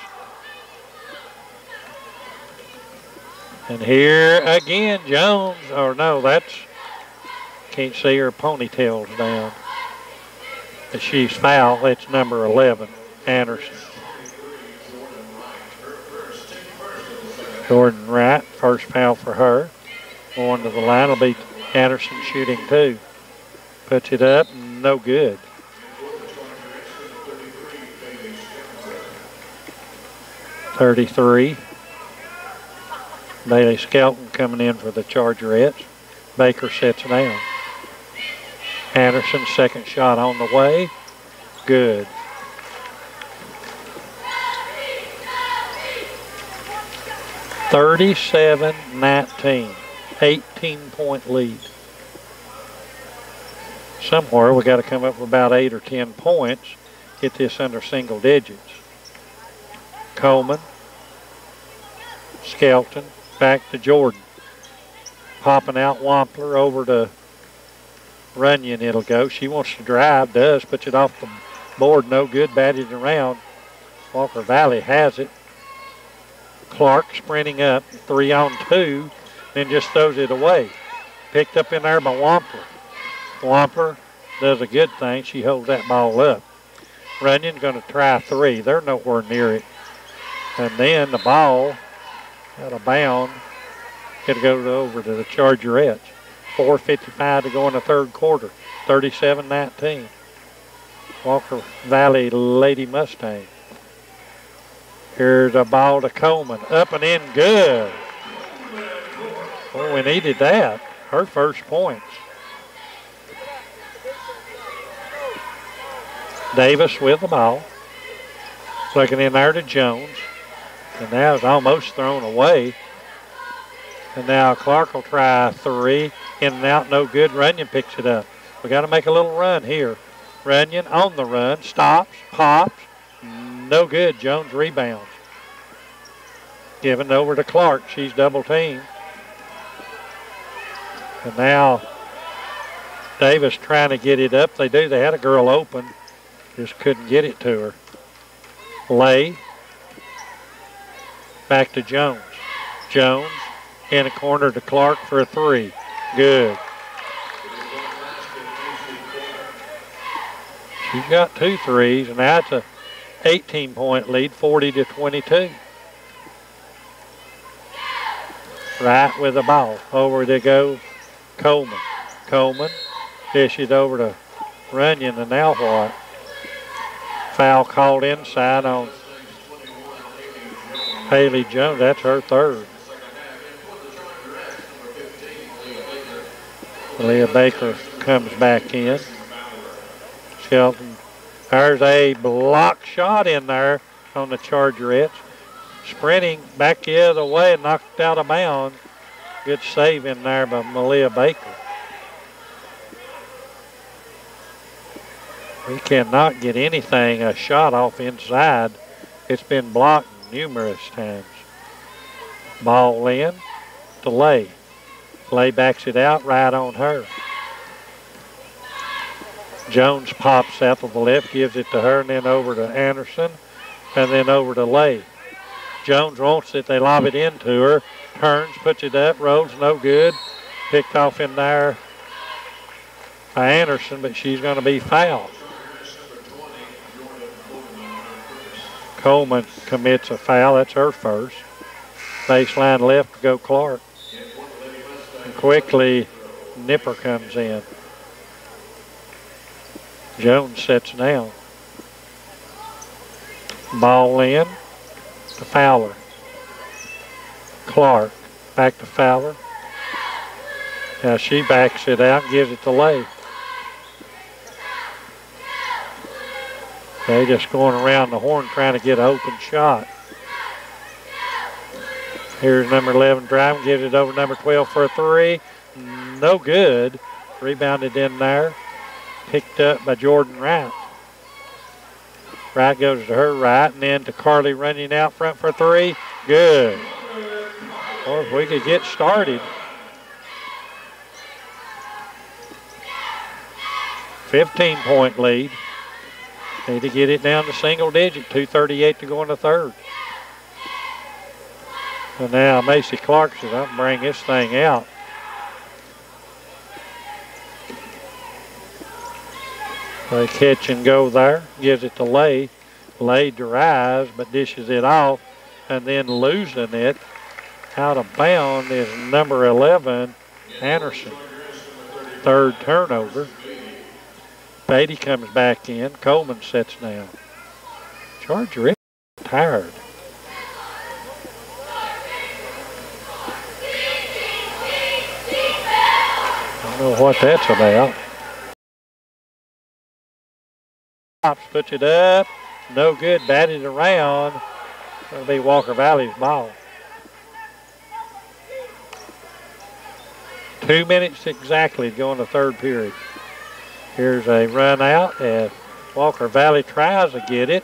And here again, Jones, or no, that's, can't see her ponytails down. But she's fouled. It's number 11, Anderson. Jordan Wright, first foul for her. Going to the line will be Anderson shooting two. Puts it up, no good. .33. Bailey Skelton coming in for the Chargerettes. Baker sets down. Anderson, second shot on the way. Good. (37-19). 18-point lead. Somewhere we got to come up with about 8 or 10 points. Get this under single digits. Coleman. Skelton. Back to Jordan. Popping out Wampler over to Runyon it'll go. She wants to drive, does, puts it off the board, no good, batted around. Walker Valley has it. Clark sprinting up, 3-on-2, then just throws it away. Picked up in there by Wampler. Wampler does a good thing. She holds that ball up. Runyon going to try three. They're nowhere near it. And then the ball out of bound. It'll go over to the Chargerettes. 4:55 to go in the third quarter. 37-19. Walker Valley Lady Mustang. Here's a ball to Coleman. Up and in good. Well, we needed that. Her first points. Davis with the ball. Looking in there to Jones. And now it's almost thrown away. And now Clark will try three. In and out, no good. Runyon picks it up. We got to make a little run here. Runyon on the run. Stops. Pops. No good. Jones rebounds. Given over to Clark. She's double teamed. And now Davis trying to get it up. They do. They had a girl open. Just couldn't get it to her. Lay. Back to Jones. Jones in a corner to Clark for a three. Good. She's got 2 threes, and that's a 18-point lead, 40-22. Right with the ball. Over they go Coleman. Coleman dishes over to Runyon, and now what? Foul called inside on Haley Jones. That's her third. Leah Baker comes back in. Shelton. There's a block shot in there on the Chargerettes. Sprinting back the other way and knocked out of bounds. Good save in there by Malia Baker. We cannot get anything, a shot off inside. It's been blocked numerous times. Ball in to Lay. Lay backs it out right on her. Jones pops out to the left, gives it to her, and then over to Anderson, and then over to Lay. Jones wants it. They lob it into her. Turns, puts it up, rolls, no good. Picked off in there by Anderson, but she's going to be fouled. Coleman commits a foul. That's her first. Baseline left to go Clark. And quickly, Nipper comes in. Jones sets down. Ball in to Fowler. Clark back to Fowler. Now she backs it out and gives it to Lay. They just going around the horn trying to get an open shot. Here's number 11 driving, gives it over number 12 for a three. No good. Rebounded in there. Picked up by Jordan Wright. Wright goes to her right, and then to Carly running out front for three. Good. Or if we could get started. 15-point lead. Need to get it down to single digit. 2:38 to go in the third. And now Macy Clark says, I'll bring this thing out. They catch and go there. Gives it to Lay. Lay drives but dishes it off, and then losing it out of bounds is number 11, Anderson. Third turnover. Beatty comes back in. Coleman sets down. Chargerettes tired. I don't know what that's about. Puts it up. No good. Batted around. It'll be Walker Valley's ball. 2 minutes exactly to go in the third period. Here's a run out as Walker Valley tries to get it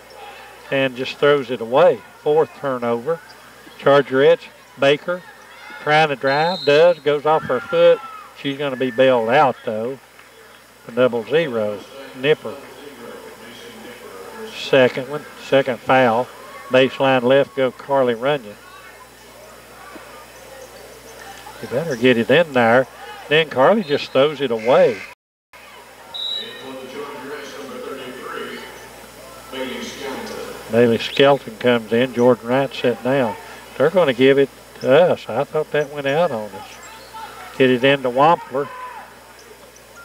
and just throws it away. Fourth turnover. Chargerettes, Baker trying to drive, goes off her foot. She's going to be bailed out though. A 0-0. Nipper. Second one, second foul. Baseline left go Carly Runyon. You better get it in there. Then Carly just throws it away. Bailey Skelton comes in. Jordan Wright set down. They're going to give it to us. I thought that went out on us. Get it into Wampler.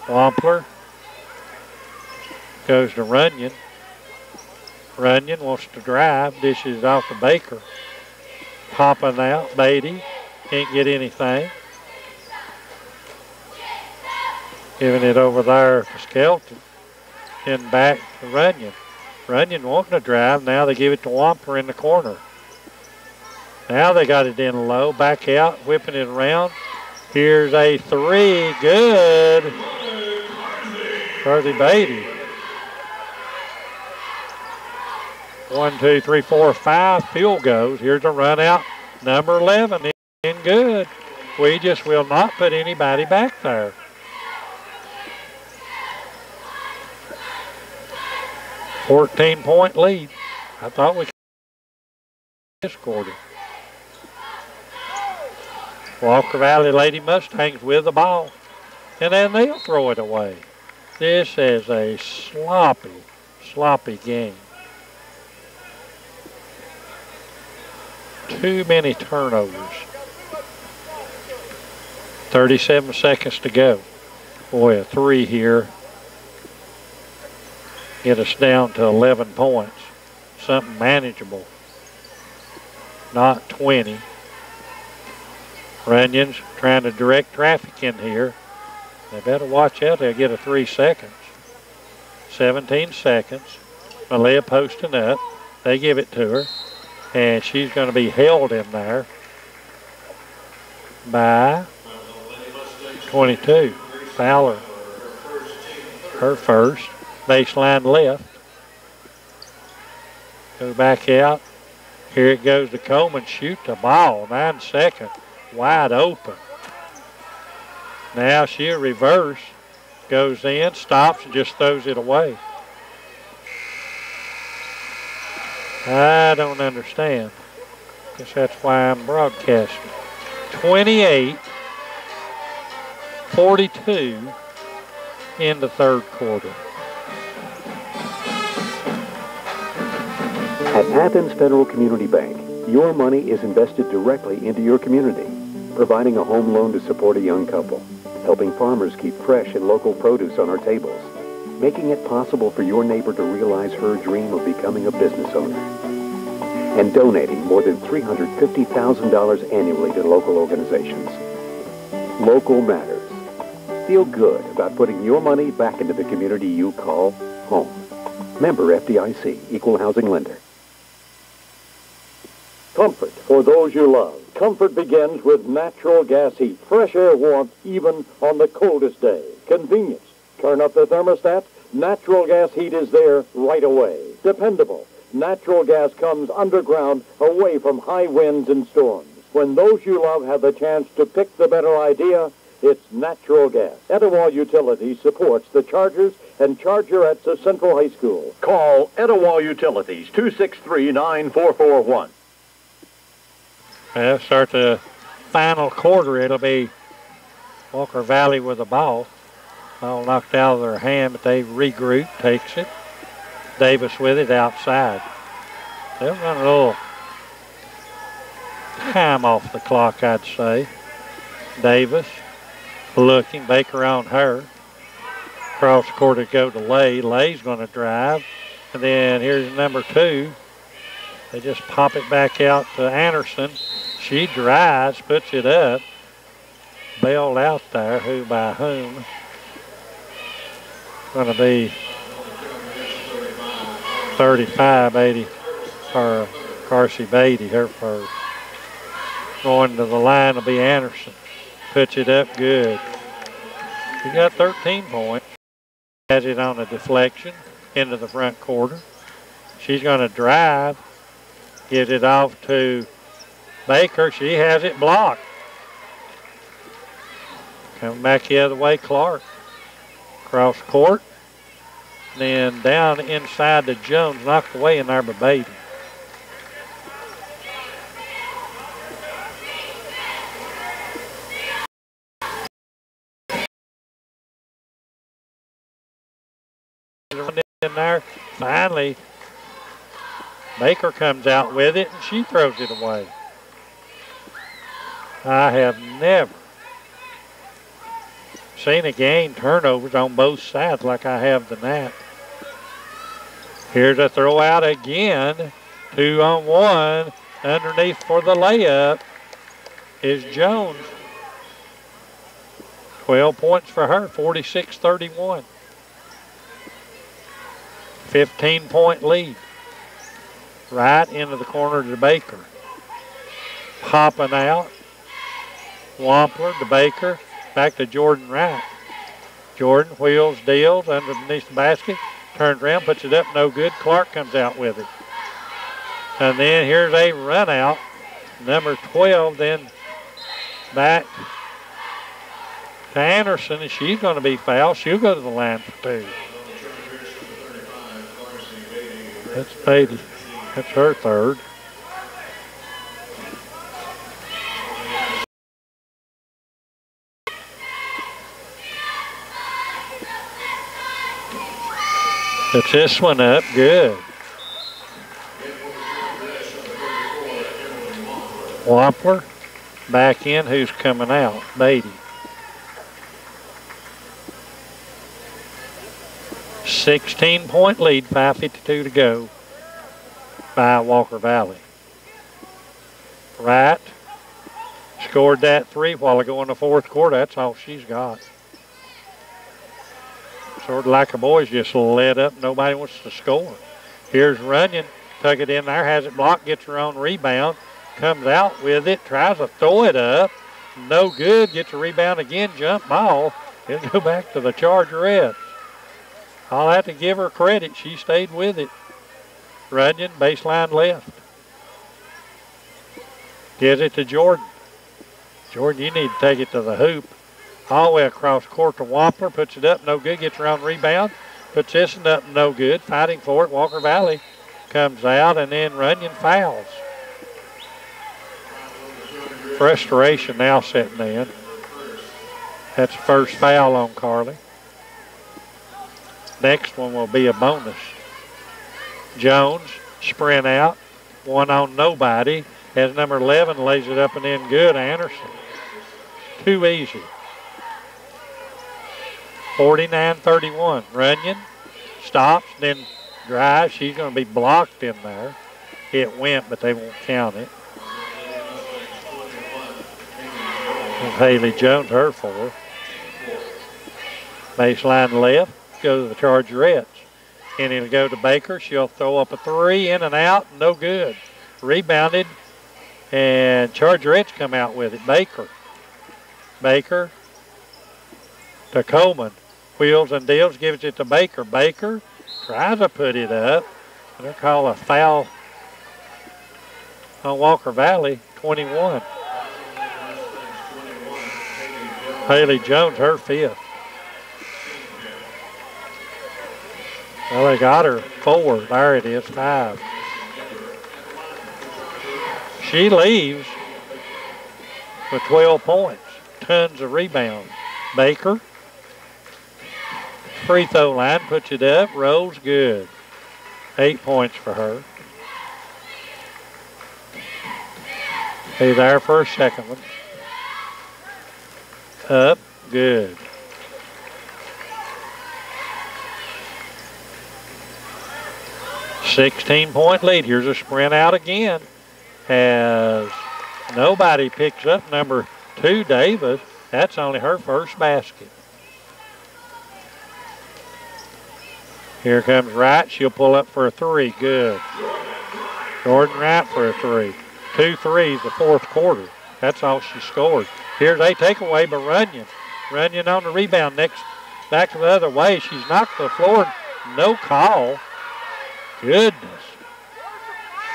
Wampler goes to Runyon. Runyon wants to drive. Dishes off to Baker. Popping out. Beatty can't get anything. Giving it over there to Skelton. Then back to Runyon. Runyon wanting to drive. Now they give it to Wamper in the corner. Now they got it in low. Back out, whipping it around. Here's a three. Good. Worthy Beatty. 1, 2, 3, 4, 5 field goals. Here's a run out. Number 11 in good. We just will not put anybody back there. $14-point lead. I thought we could this quarter. Walker Valley Lady Mustangs with the ball. And then they'll throw it away. This is a sloppy game. Too many turnovers. 37 seconds to go. Boy, a three here. Get us down to 11 points. Something manageable. Not 20. Runyon's trying to direct traffic in here. They better watch out. They'll get a 3 seconds. 17 seconds. Malia posting up. They give it to her. And she's going to be held in there by 22. Fowler. Her first. Baseline left. Go back out. Here it goes to Coleman. Shoot the ball. 9 seconds. Wide open. Now she'll reverse. Goes in, stops, and just throws it away. I don't understand. Guess that's why I'm broadcasting. 28-42 in the third quarter. At Athens Federal Community Bank, your money is invested directly into your community, providing a home loan to support a young couple, helping farmers keep fresh and local produce on our tables, making it possible for your neighbor to realize her dream of becoming a business owner, and donating more than $350,000 annually to local organizations. Local matters. Feel good about putting your money back into the community you call home. Member FDIC, Equal Housing Lender. Comfort for those you love. Comfort begins with natural gas heat. Fresh air warmth even on the coldest day. Convenience. Turn up the thermostat. Natural gas heat is there right away. Dependable. Natural gas comes underground away from high winds and storms. When those you love have the chance to pick the better idea, it's natural gas. Etowah Utilities supports the Chargers and Chargerettes of Central High School. Call Etowah Utilities, 263-9441. Well, start the final quarter. It'll be Walker Valley with the ball. Ball knocked out of their hand, but they regroup, takes it. Davis with it outside. They'll run a little time off the clock, I'd say. Davis looking, Baker on her. Cross court to go to Lay. Lay's going to drive. And then here's number 2. They just pop it back out to Anderson. She drives, puts it up. Bailed out there, who by whom? Going to be 35-80 for Carsey Beatty, her first. Going to the line will be Anderson. Puts it up good. She got 13 points. Has it on a deflection into the front quarter. She's going to drive. Gives it off to Baker. She has it blocked. Coming back the other way, Clark. Cross court. Then down inside to Jones. Knocked away in there by Beatty. In there. Finally, Baker comes out with it, and she throws it away. I have never seen a game turnovers on both sides like I have tonight. Here's a throw out again. 2-on-1. Underneath for the layup is Jones. 12 points for her, 46-31. 15-point lead. Right into the corner to Baker. Popping out. Wampler to Baker. Back to Jordan Wright. Jordan wheels, deals underneath the basket. Turns around, puts it up, no good. Clark comes out with it. And then here's a run out. Number 12 then back to Anderson, and she's going to be fouled. She'll go to the line for 2. That's Beatty. That's her 3rd. Puts this one up, good. Wampler back in, who's coming out? Beatty. 16-point lead, 5:52 to go by Walker Valley. Wright scored that 3 while ago in the 4th quarter. That's all she's got. Sort of like the boys just let up. Nobody wants to score. Here's Runyon. Tuck it in there, has it blocked, gets her own rebound. Comes out with it, tries to throw it up. No good, gets a rebound again, jump ball. It'll go back to the Chargerettes. I'll have to give her credit. She stayed with it. Runyon, baseline left. Gives it to Jordan. Jordan, you need to take it to the hoop. All the way across court to Wampler. Puts it up, no good. Gets around rebound. Puts this one up, no good. Fighting for it. Walker Valley comes out, and then Runyon fouls. Frustration now setting in. That's the first foul on Carly. Next one will be a bonus. Jones, sprint out. One on nobody. As number 11 lays it up and in good. Anderson. Too easy. 49-31. Runyon stops, then drives. She's going to be blocked in there. It went, but they won't count it. Haley Jones, her 4. Baseline left, go to the Chargerettes. And it'll go to Baker. She'll throw up a 3, in and out, no good. Rebounded, and Chargerettes come out with it. Baker to Coleman. Wheels and deals, gives it to Baker. Baker tries to put it up. They're calling a foul on Walker Valley, 21. Haley Jones, her 5th. Well, they got her 4. There it is, 5. She leaves with 12 points. Tons of rebounds. Baker, free throw line, puts it up, rolls good. 8 points for her. Be there for a second one. Up, good. $16-point lead. Here's a sprint out again. As nobody picks up number 2, Davis. That's only her first basket. Here comes Wright. She'll pull up for a 3. Good. Jordan Wright for a 3. 2 threes the 4th quarter. That's all she scored. Here's a takeaway by Runyon. Runyon on the rebound. Next, back the other way. She's knocked to the floor. No call. Goodness.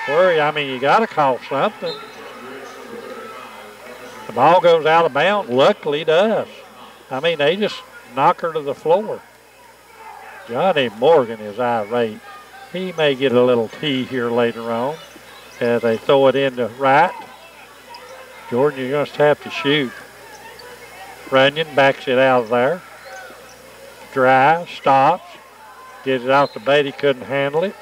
Worry, I mean, you got to call something. The ball goes out of bounds. Luckily to us. I mean, they just knock her to the floor. Johnny Morgan is irate. He may get a little tea here later on as they throw it into Wright. Jordan, you're going to have to shoot. Runyon backs it out of there. Drive, stops, gets it off to Beatty, couldn't handle it.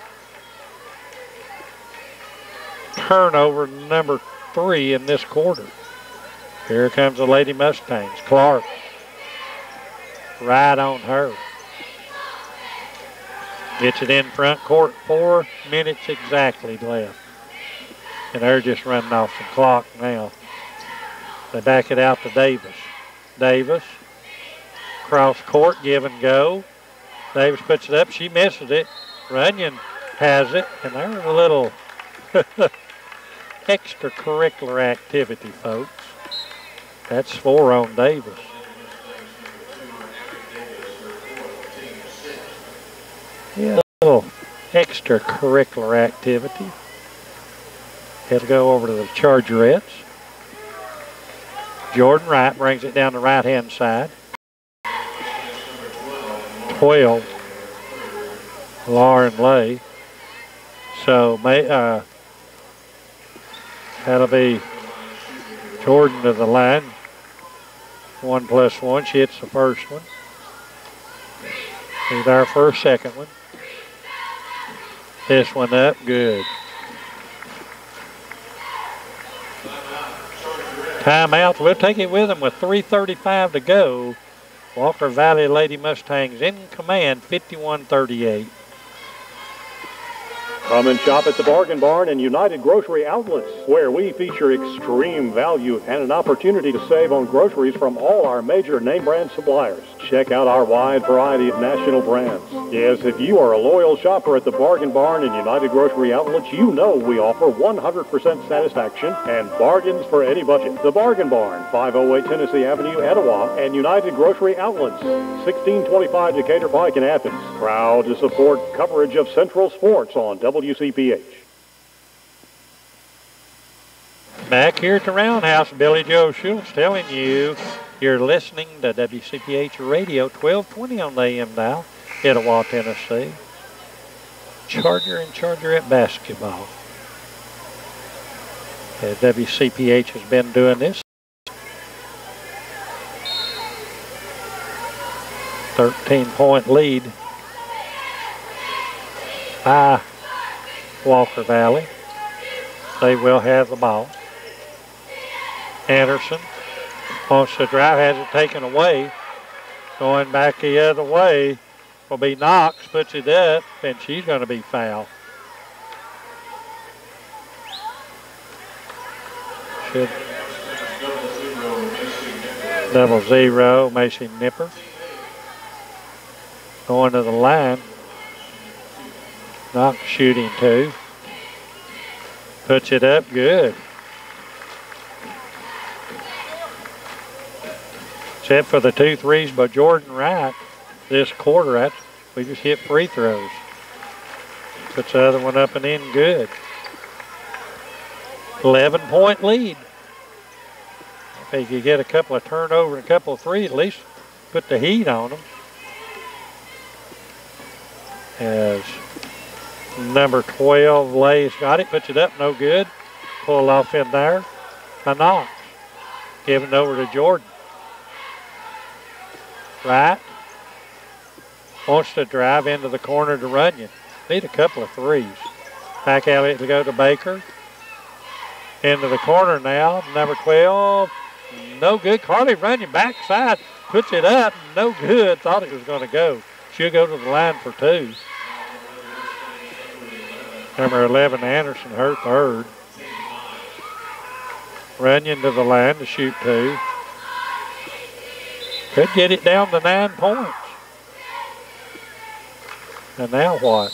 Turnover number 3 in this quarter. Here comes the Lady Mustangs. Clark, right on her. Gets it in front court, 4 minutes exactly left. And they're just running off the clock now. They back it out to Davis. Davis, cross court, give and go. Davis puts it up, she misses it. Runyon has it, and there's a little extracurricular activity, folks. That's 4 on Davis. Yeah, a little extracurricular activity. It'll go over to the Chargerettes. Jordan Wright brings it down the right-hand side. 12, Lauren Lay. So that'll be Jordan to the line. 1+1. She hits the first one. Be there for a second one. This one up, good. Timeout. We'll take it with them with 3:35 to go. Walker Valley Lady Mustangs in command, 51-38. Come and shop at the Bargain Barn and United Grocery Outlets, where we feature extreme value and an opportunity to save on groceries from all our major name brand suppliers. Check out our wide variety of national brands. Yes, if you are a loyal shopper at the Bargain Barn and United Grocery Outlets, you know we offer 100% satisfaction and bargains for any budget. The Bargain Barn, 508 Tennessee Avenue, Etowah, and United Grocery Outlets, 1625 Decatur Pike in Athens. Proud to support coverage of Central Sports on WCPH. Back here at the Roundhouse, Billy Joe Schultz telling you you're listening to WCPH Radio, 1220 on the AM dial, Etowah, Tennessee. Charger and Chargerette basketball. WCPH has been doing this. 13-point lead by Walker Valley. They will have the ball. Anderson wants to drive, has it taken away. Going back the other way will be Knox, puts it up, and she's going to be fouled. Should double zero, Macy Nipper. Going to the line. Knox shooting 2. Puts it up, good. Except for the 2 threes by Jordan Wright this quarter, we just hit free throws. Puts the other one up and in, good. 11-point lead. If they could get a couple of turnovers and a couple of threes, at least put the heat on them. As number 12, Lay's got it, puts it up, no good. Pull off in there by Knox. Giving it over to Jordan. Right. Wants to drive into the corner to Runyon. Need a couple of threes. Back alley to go to Baker. Into the corner now. Number 12. No good. Carly Runyon backside. Puts it up. No good. Thought it was going to go. She'll go to the line for 2. Number 11, Anderson, her third. Runyon to the line to shoot 2. Could get it down to 9 points. And now what?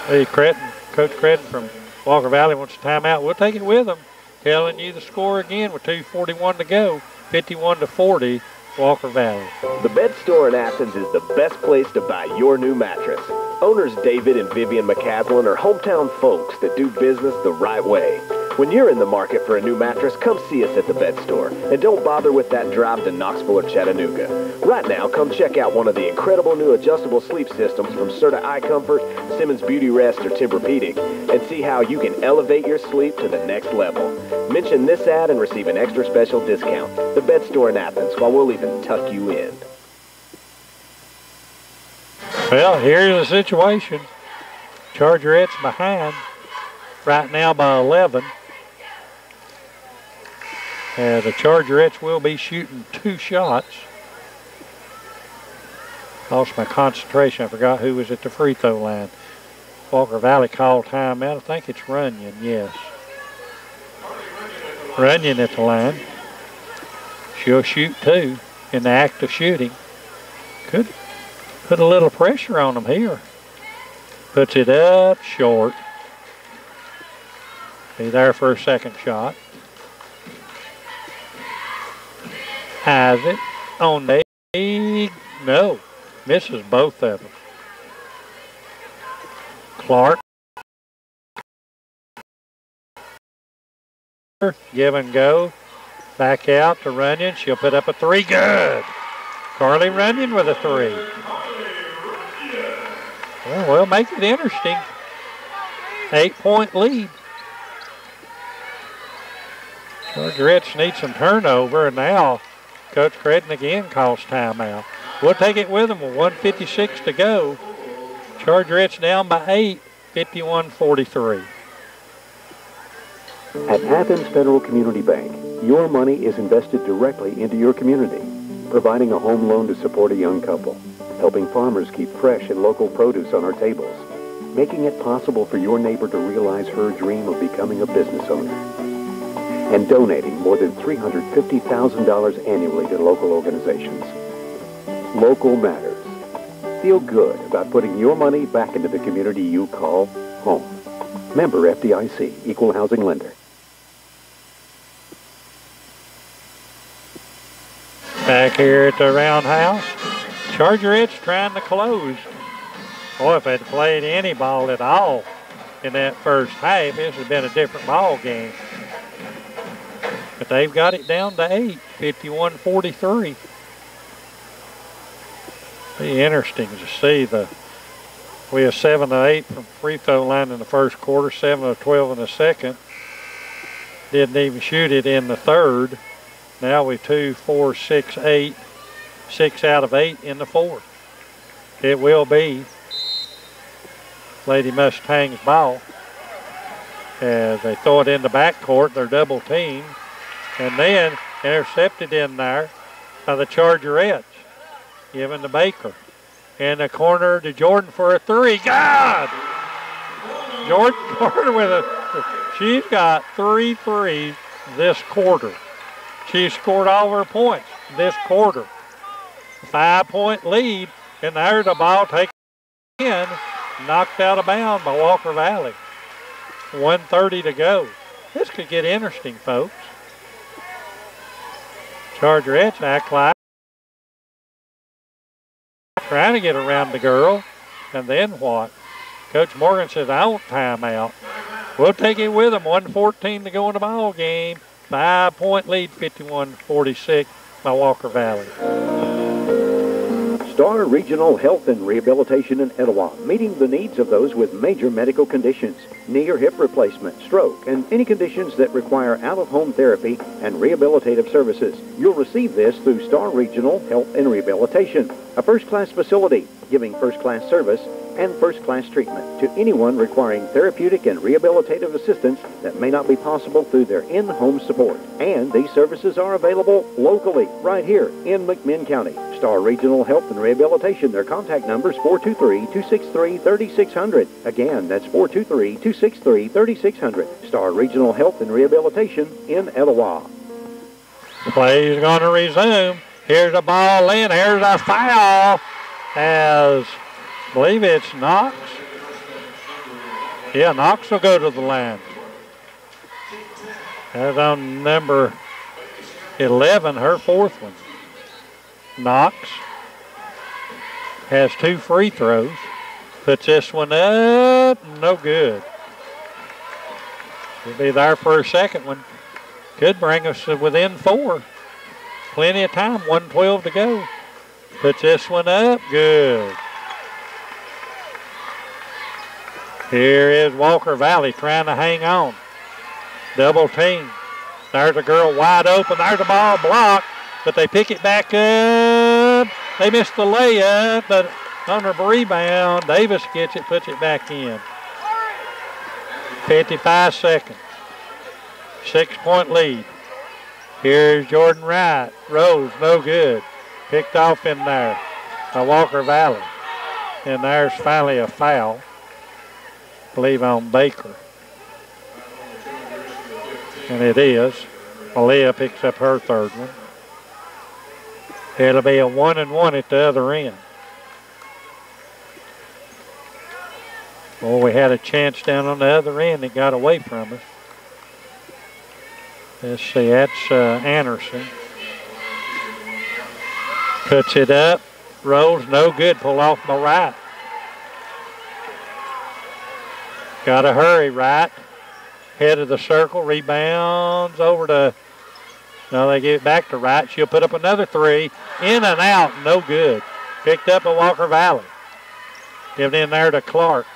Hey, Coach Cretton from Walker Valley wants a timeout. We'll take it with them. Telling you the score again with 2:41 to go. 51-40, Walker Valley. The Bed Store in Athens is the best place to buy your new mattress. Owners David and Vivian McCaslin are hometown folks that do business the right way. When you're in the market for a new mattress, come see us at the Bed Store. And don't bother with that drive to Knoxville or Chattanooga. Right now, come check out one of the incredible new adjustable sleep systems from Serta Eye Comfort, Simmons Beauty Rest, or Tempur-Pedic, and see how you can elevate your sleep to the next level. Mention this ad and receive an extra special discount. The Bed Store in Athens, while we'll even tuck you in. Well, here's the situation. Chargerettes behind right now by 11. The Chargerettes will be shooting 2 shots. Lost my concentration. I forgot who was at the free throw line. Walker Valley called timeout. I think it's Runyon, yes. Runyon at the line. She'll shoot 2 in the act of shooting. Could Put a little pressure on them here. Puts it up short. Be there for a second shot. Has it on the no. Misses both of them. Clark. Give and go. Back out to Runyon. She'll put up a three. Good. Carly Runyon with a three. Well, make it interesting. 8-point lead. Chargerettes need some turnover, and now Coach Credden again calls timeout. We'll take it with them with 1:56 to go. Chargerettes down by 8, 51-43. At Athens Federal Community Bank, your money is invested directly into your community, providing a home loan to support a young couple, helping farmers keep fresh and local produce on our tables, making it possible for your neighbor to realize her dream of becoming a business owner, and donating more than $350,000 annually to local organizations. Local matters. Feel good about putting your money back into the community you call home. Member FDIC, Equal Housing Lender. Back here at the roundhouse, Chargerettes trying to close. Boy, if they'd played any ball at all in that first half, this would have been a different ball game. But they've got it down to 8, 51-43. Be interesting to see we have 7 of 8 from free throw line in the first quarter, 7 of 12 in the second. Didn't even shoot it in the third. Now we 2, 4, 6, 8, 6 out of 8 in the fourth. It will be Lady Mustangs' ball as they throw it in the backcourt. They're double teamed and then intercepted in there by the Chargerettes, giving to Baker. In the corner to Jordan for a three. God! Jordan Carter with she's got 3 threes this quarter. She scored all her points this quarter. 5-point lead, and there's the ball taken in, knocked out of bounds by Walker Valley. 1:30 to go. This could get interesting, folks. Chargerettes act like trying to get around the girl, and then what? Coach Morgan says, I want timeout. We'll take it with them. 1:14 to go in the ball game. 5-point lead, 51-46 by Walker Valley. Star Regional Health and Rehabilitation in Etowah, meeting the needs of those with major medical conditions, knee or hip replacement, stroke, and any conditions that require out-of-home therapy and rehabilitative services. You'll receive this through Star Regional Health and Rehabilitation, a first-class facility giving first-class service and first-class treatment to anyone requiring therapeutic and rehabilitative assistance that may not be possible through their in-home support. And these services are available locally, right here in McMinn County. Star Regional Health and Rehabilitation, their contact number is 423-263-3600. Again, that's 423-263-3600. Star Regional Health and Rehabilitation in Etowah. The play is going to resume. Here's the ball in. Here's a foul as I believe it's Knox. Yeah, Knox will go to the line. That's on number 11, her fourth one. Knox has 2 free throws. Puts this one up, no good. She'll be there for her second one. Could bring us within 4. Plenty of time, 1:12 to go. Puts this one up, good. Here is Walker Valley trying to hang on. Double team. There's a girl wide open. There's the ball blocked, but they pick it back up. They missed the layup, but on her rebound, Davis gets it, puts it back in. 55 seconds. 6-point lead. Here's Jordan Wright. Rose, no good. Picked off in there by Walker Valley. And there's finally a foul, I believe, on Baker. And it is. Malia picks up her third one. It'll be a 1-and-1 at the other end. Well, we had a chance down on the other end. It got away from us. Let's see, that's Anderson. Puts it up, rolls, no good, pull off my right. Got to hurry, right. Head of the circle, rebounds over to, no, they give it back to right. She'll put up another three, in and out, no good. Picked up at Walker Valley. Give it in there to Clark.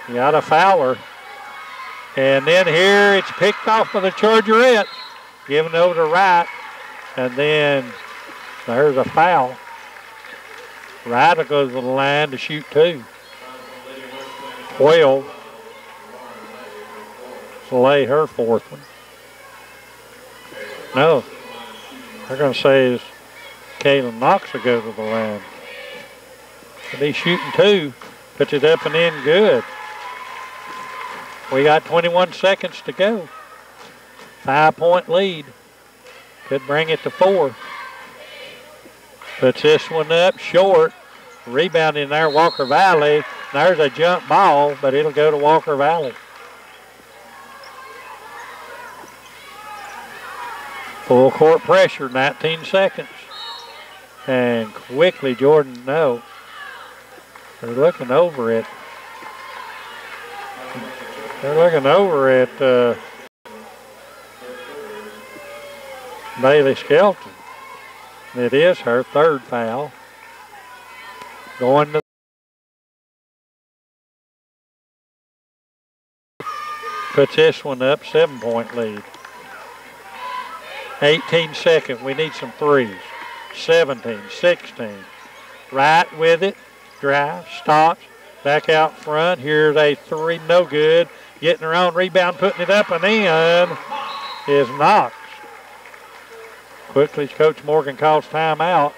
Got a fouler. And then here it's picked off by the Chargerettes. Given over to right. And then there's a foul. Right will go to the line to shoot 2. 12. Lay her 4th one. No. They're going to say is Kaylin Knox will go to the line. He'll be shooting 2. Puts it up and in good. We got 21 seconds to go. 5-point lead. Could bring it to 4. Puts this one up short. Rebound in there, Walker Valley. There's a jump ball, but it'll go to Walker Valley. Full court pressure, 19 seconds. And quickly, Jordan, no. They're looking over it. They're looking over at Bailey Skelton. It is her 3rd foul. Going to puts this one up, 7-point lead. 18 seconds, we need some threes. 17, 16. Right with it, drive, stops, back out front. Here's a 3, no good. Getting her own rebound, putting it up and in is Knox. Quickly, Coach Morgan calls timeout.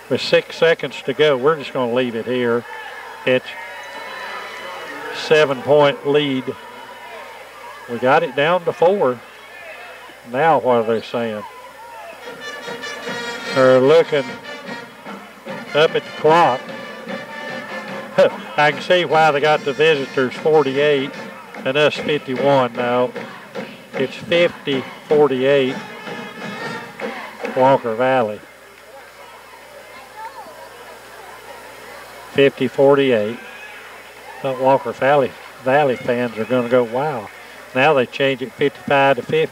With 6 seconds to go, we're just going to leave it here. It's 7-point lead. We got it down to 4. Now what are they saying? They're looking up at the clock. I can see why they got the visitors 48 and us 51 now. It's 50-48 Walker Valley. 50-48. Thought Walker Valley fans are going to go, wow. Now they change it 55-50.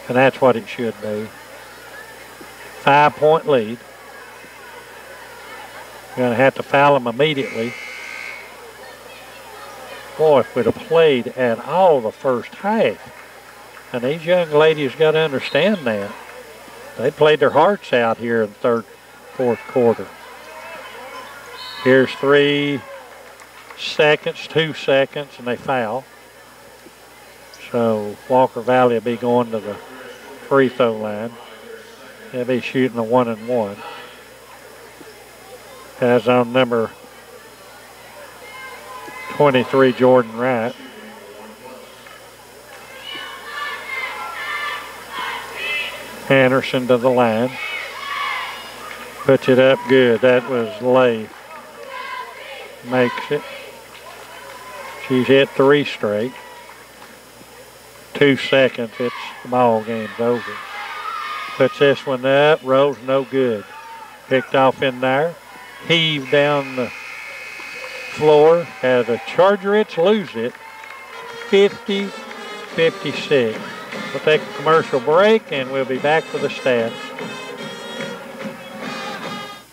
And that's what it should be. 5-point lead. Going to have to foul them immediately. Boy, if we'd have played at all the first half. And these young ladies got to understand that. They played their hearts out here in the 3rd, 4th quarter. Here's 3 seconds, 2 seconds, and they foul. So Walker Valley will be going to the free throw line. They'll be shooting a 1-and-1. Has on number 23, Jordan Wright. Anderson to the line. Puts it up good. That was Lay. Makes it. She's hit 3 straight. 2 seconds, the ball game's over. Puts this one up, rolls no good. Picked off in there. Heaved down the floor as the Chargerettes lose it. 50-56. We'll take a commercial break and we'll be back for the stats.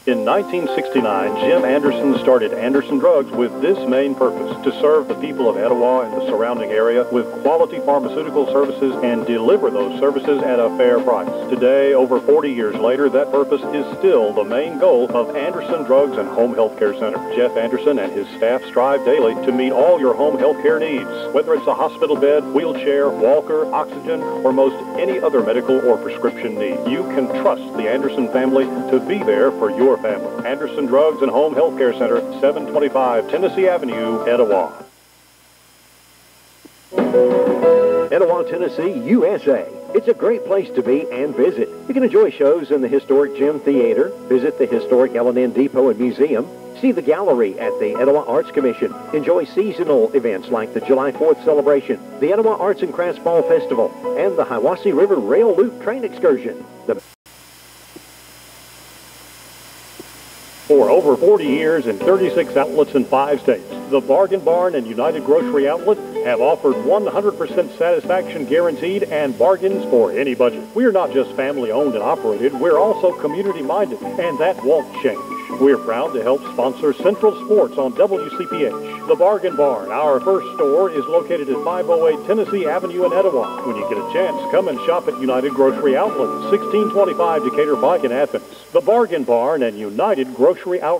In 1969, Jim Anderson started Anderson Drugs with this main purpose: to serve the people of Etowah and the surrounding area with quality pharmaceutical services and deliver those services at a fair price. Today, over 40 years later, that purpose is still the main goal of Anderson Drugs and Home Health Care Center. Jeff Anderson and his staff strive daily to meet all your home health care needs, whether it's a hospital bed, wheelchair, walker, oxygen, or most any other medical or prescription need. You can trust the Anderson family to be there for your family. Anderson Drugs and Home Health Care Center, 725 Tennessee Avenue, Etowah. Etowah, Tennessee, USA. It's a great place to be and visit. You can enjoy shows in the historic Gym Theater, visit the historic L&N Depot and Museum, see the gallery at the Etowah Arts Commission, enjoy seasonal events like the July 4th celebration, the Etowah Arts and Crafts Fall Festival, and the Hiwassee River Rail Loop train excursion. For over 40 years and 36 outlets in 5 states, the Bargain Barn and United Grocery Outlet have offered 100% satisfaction guaranteed and bargains for any budget. We're not just family owned and operated, we're also community minded, and that won't change. We're proud to help sponsor Central Sports on WCPH. The Bargain Barn, our first store, is located at 508 Tennessee Avenue in Etowah. When you get a chance, come and shop at United Grocery Outlet, 1625 Decatur Pike in Athens. The Bargain Barn and United Grocery Outlet.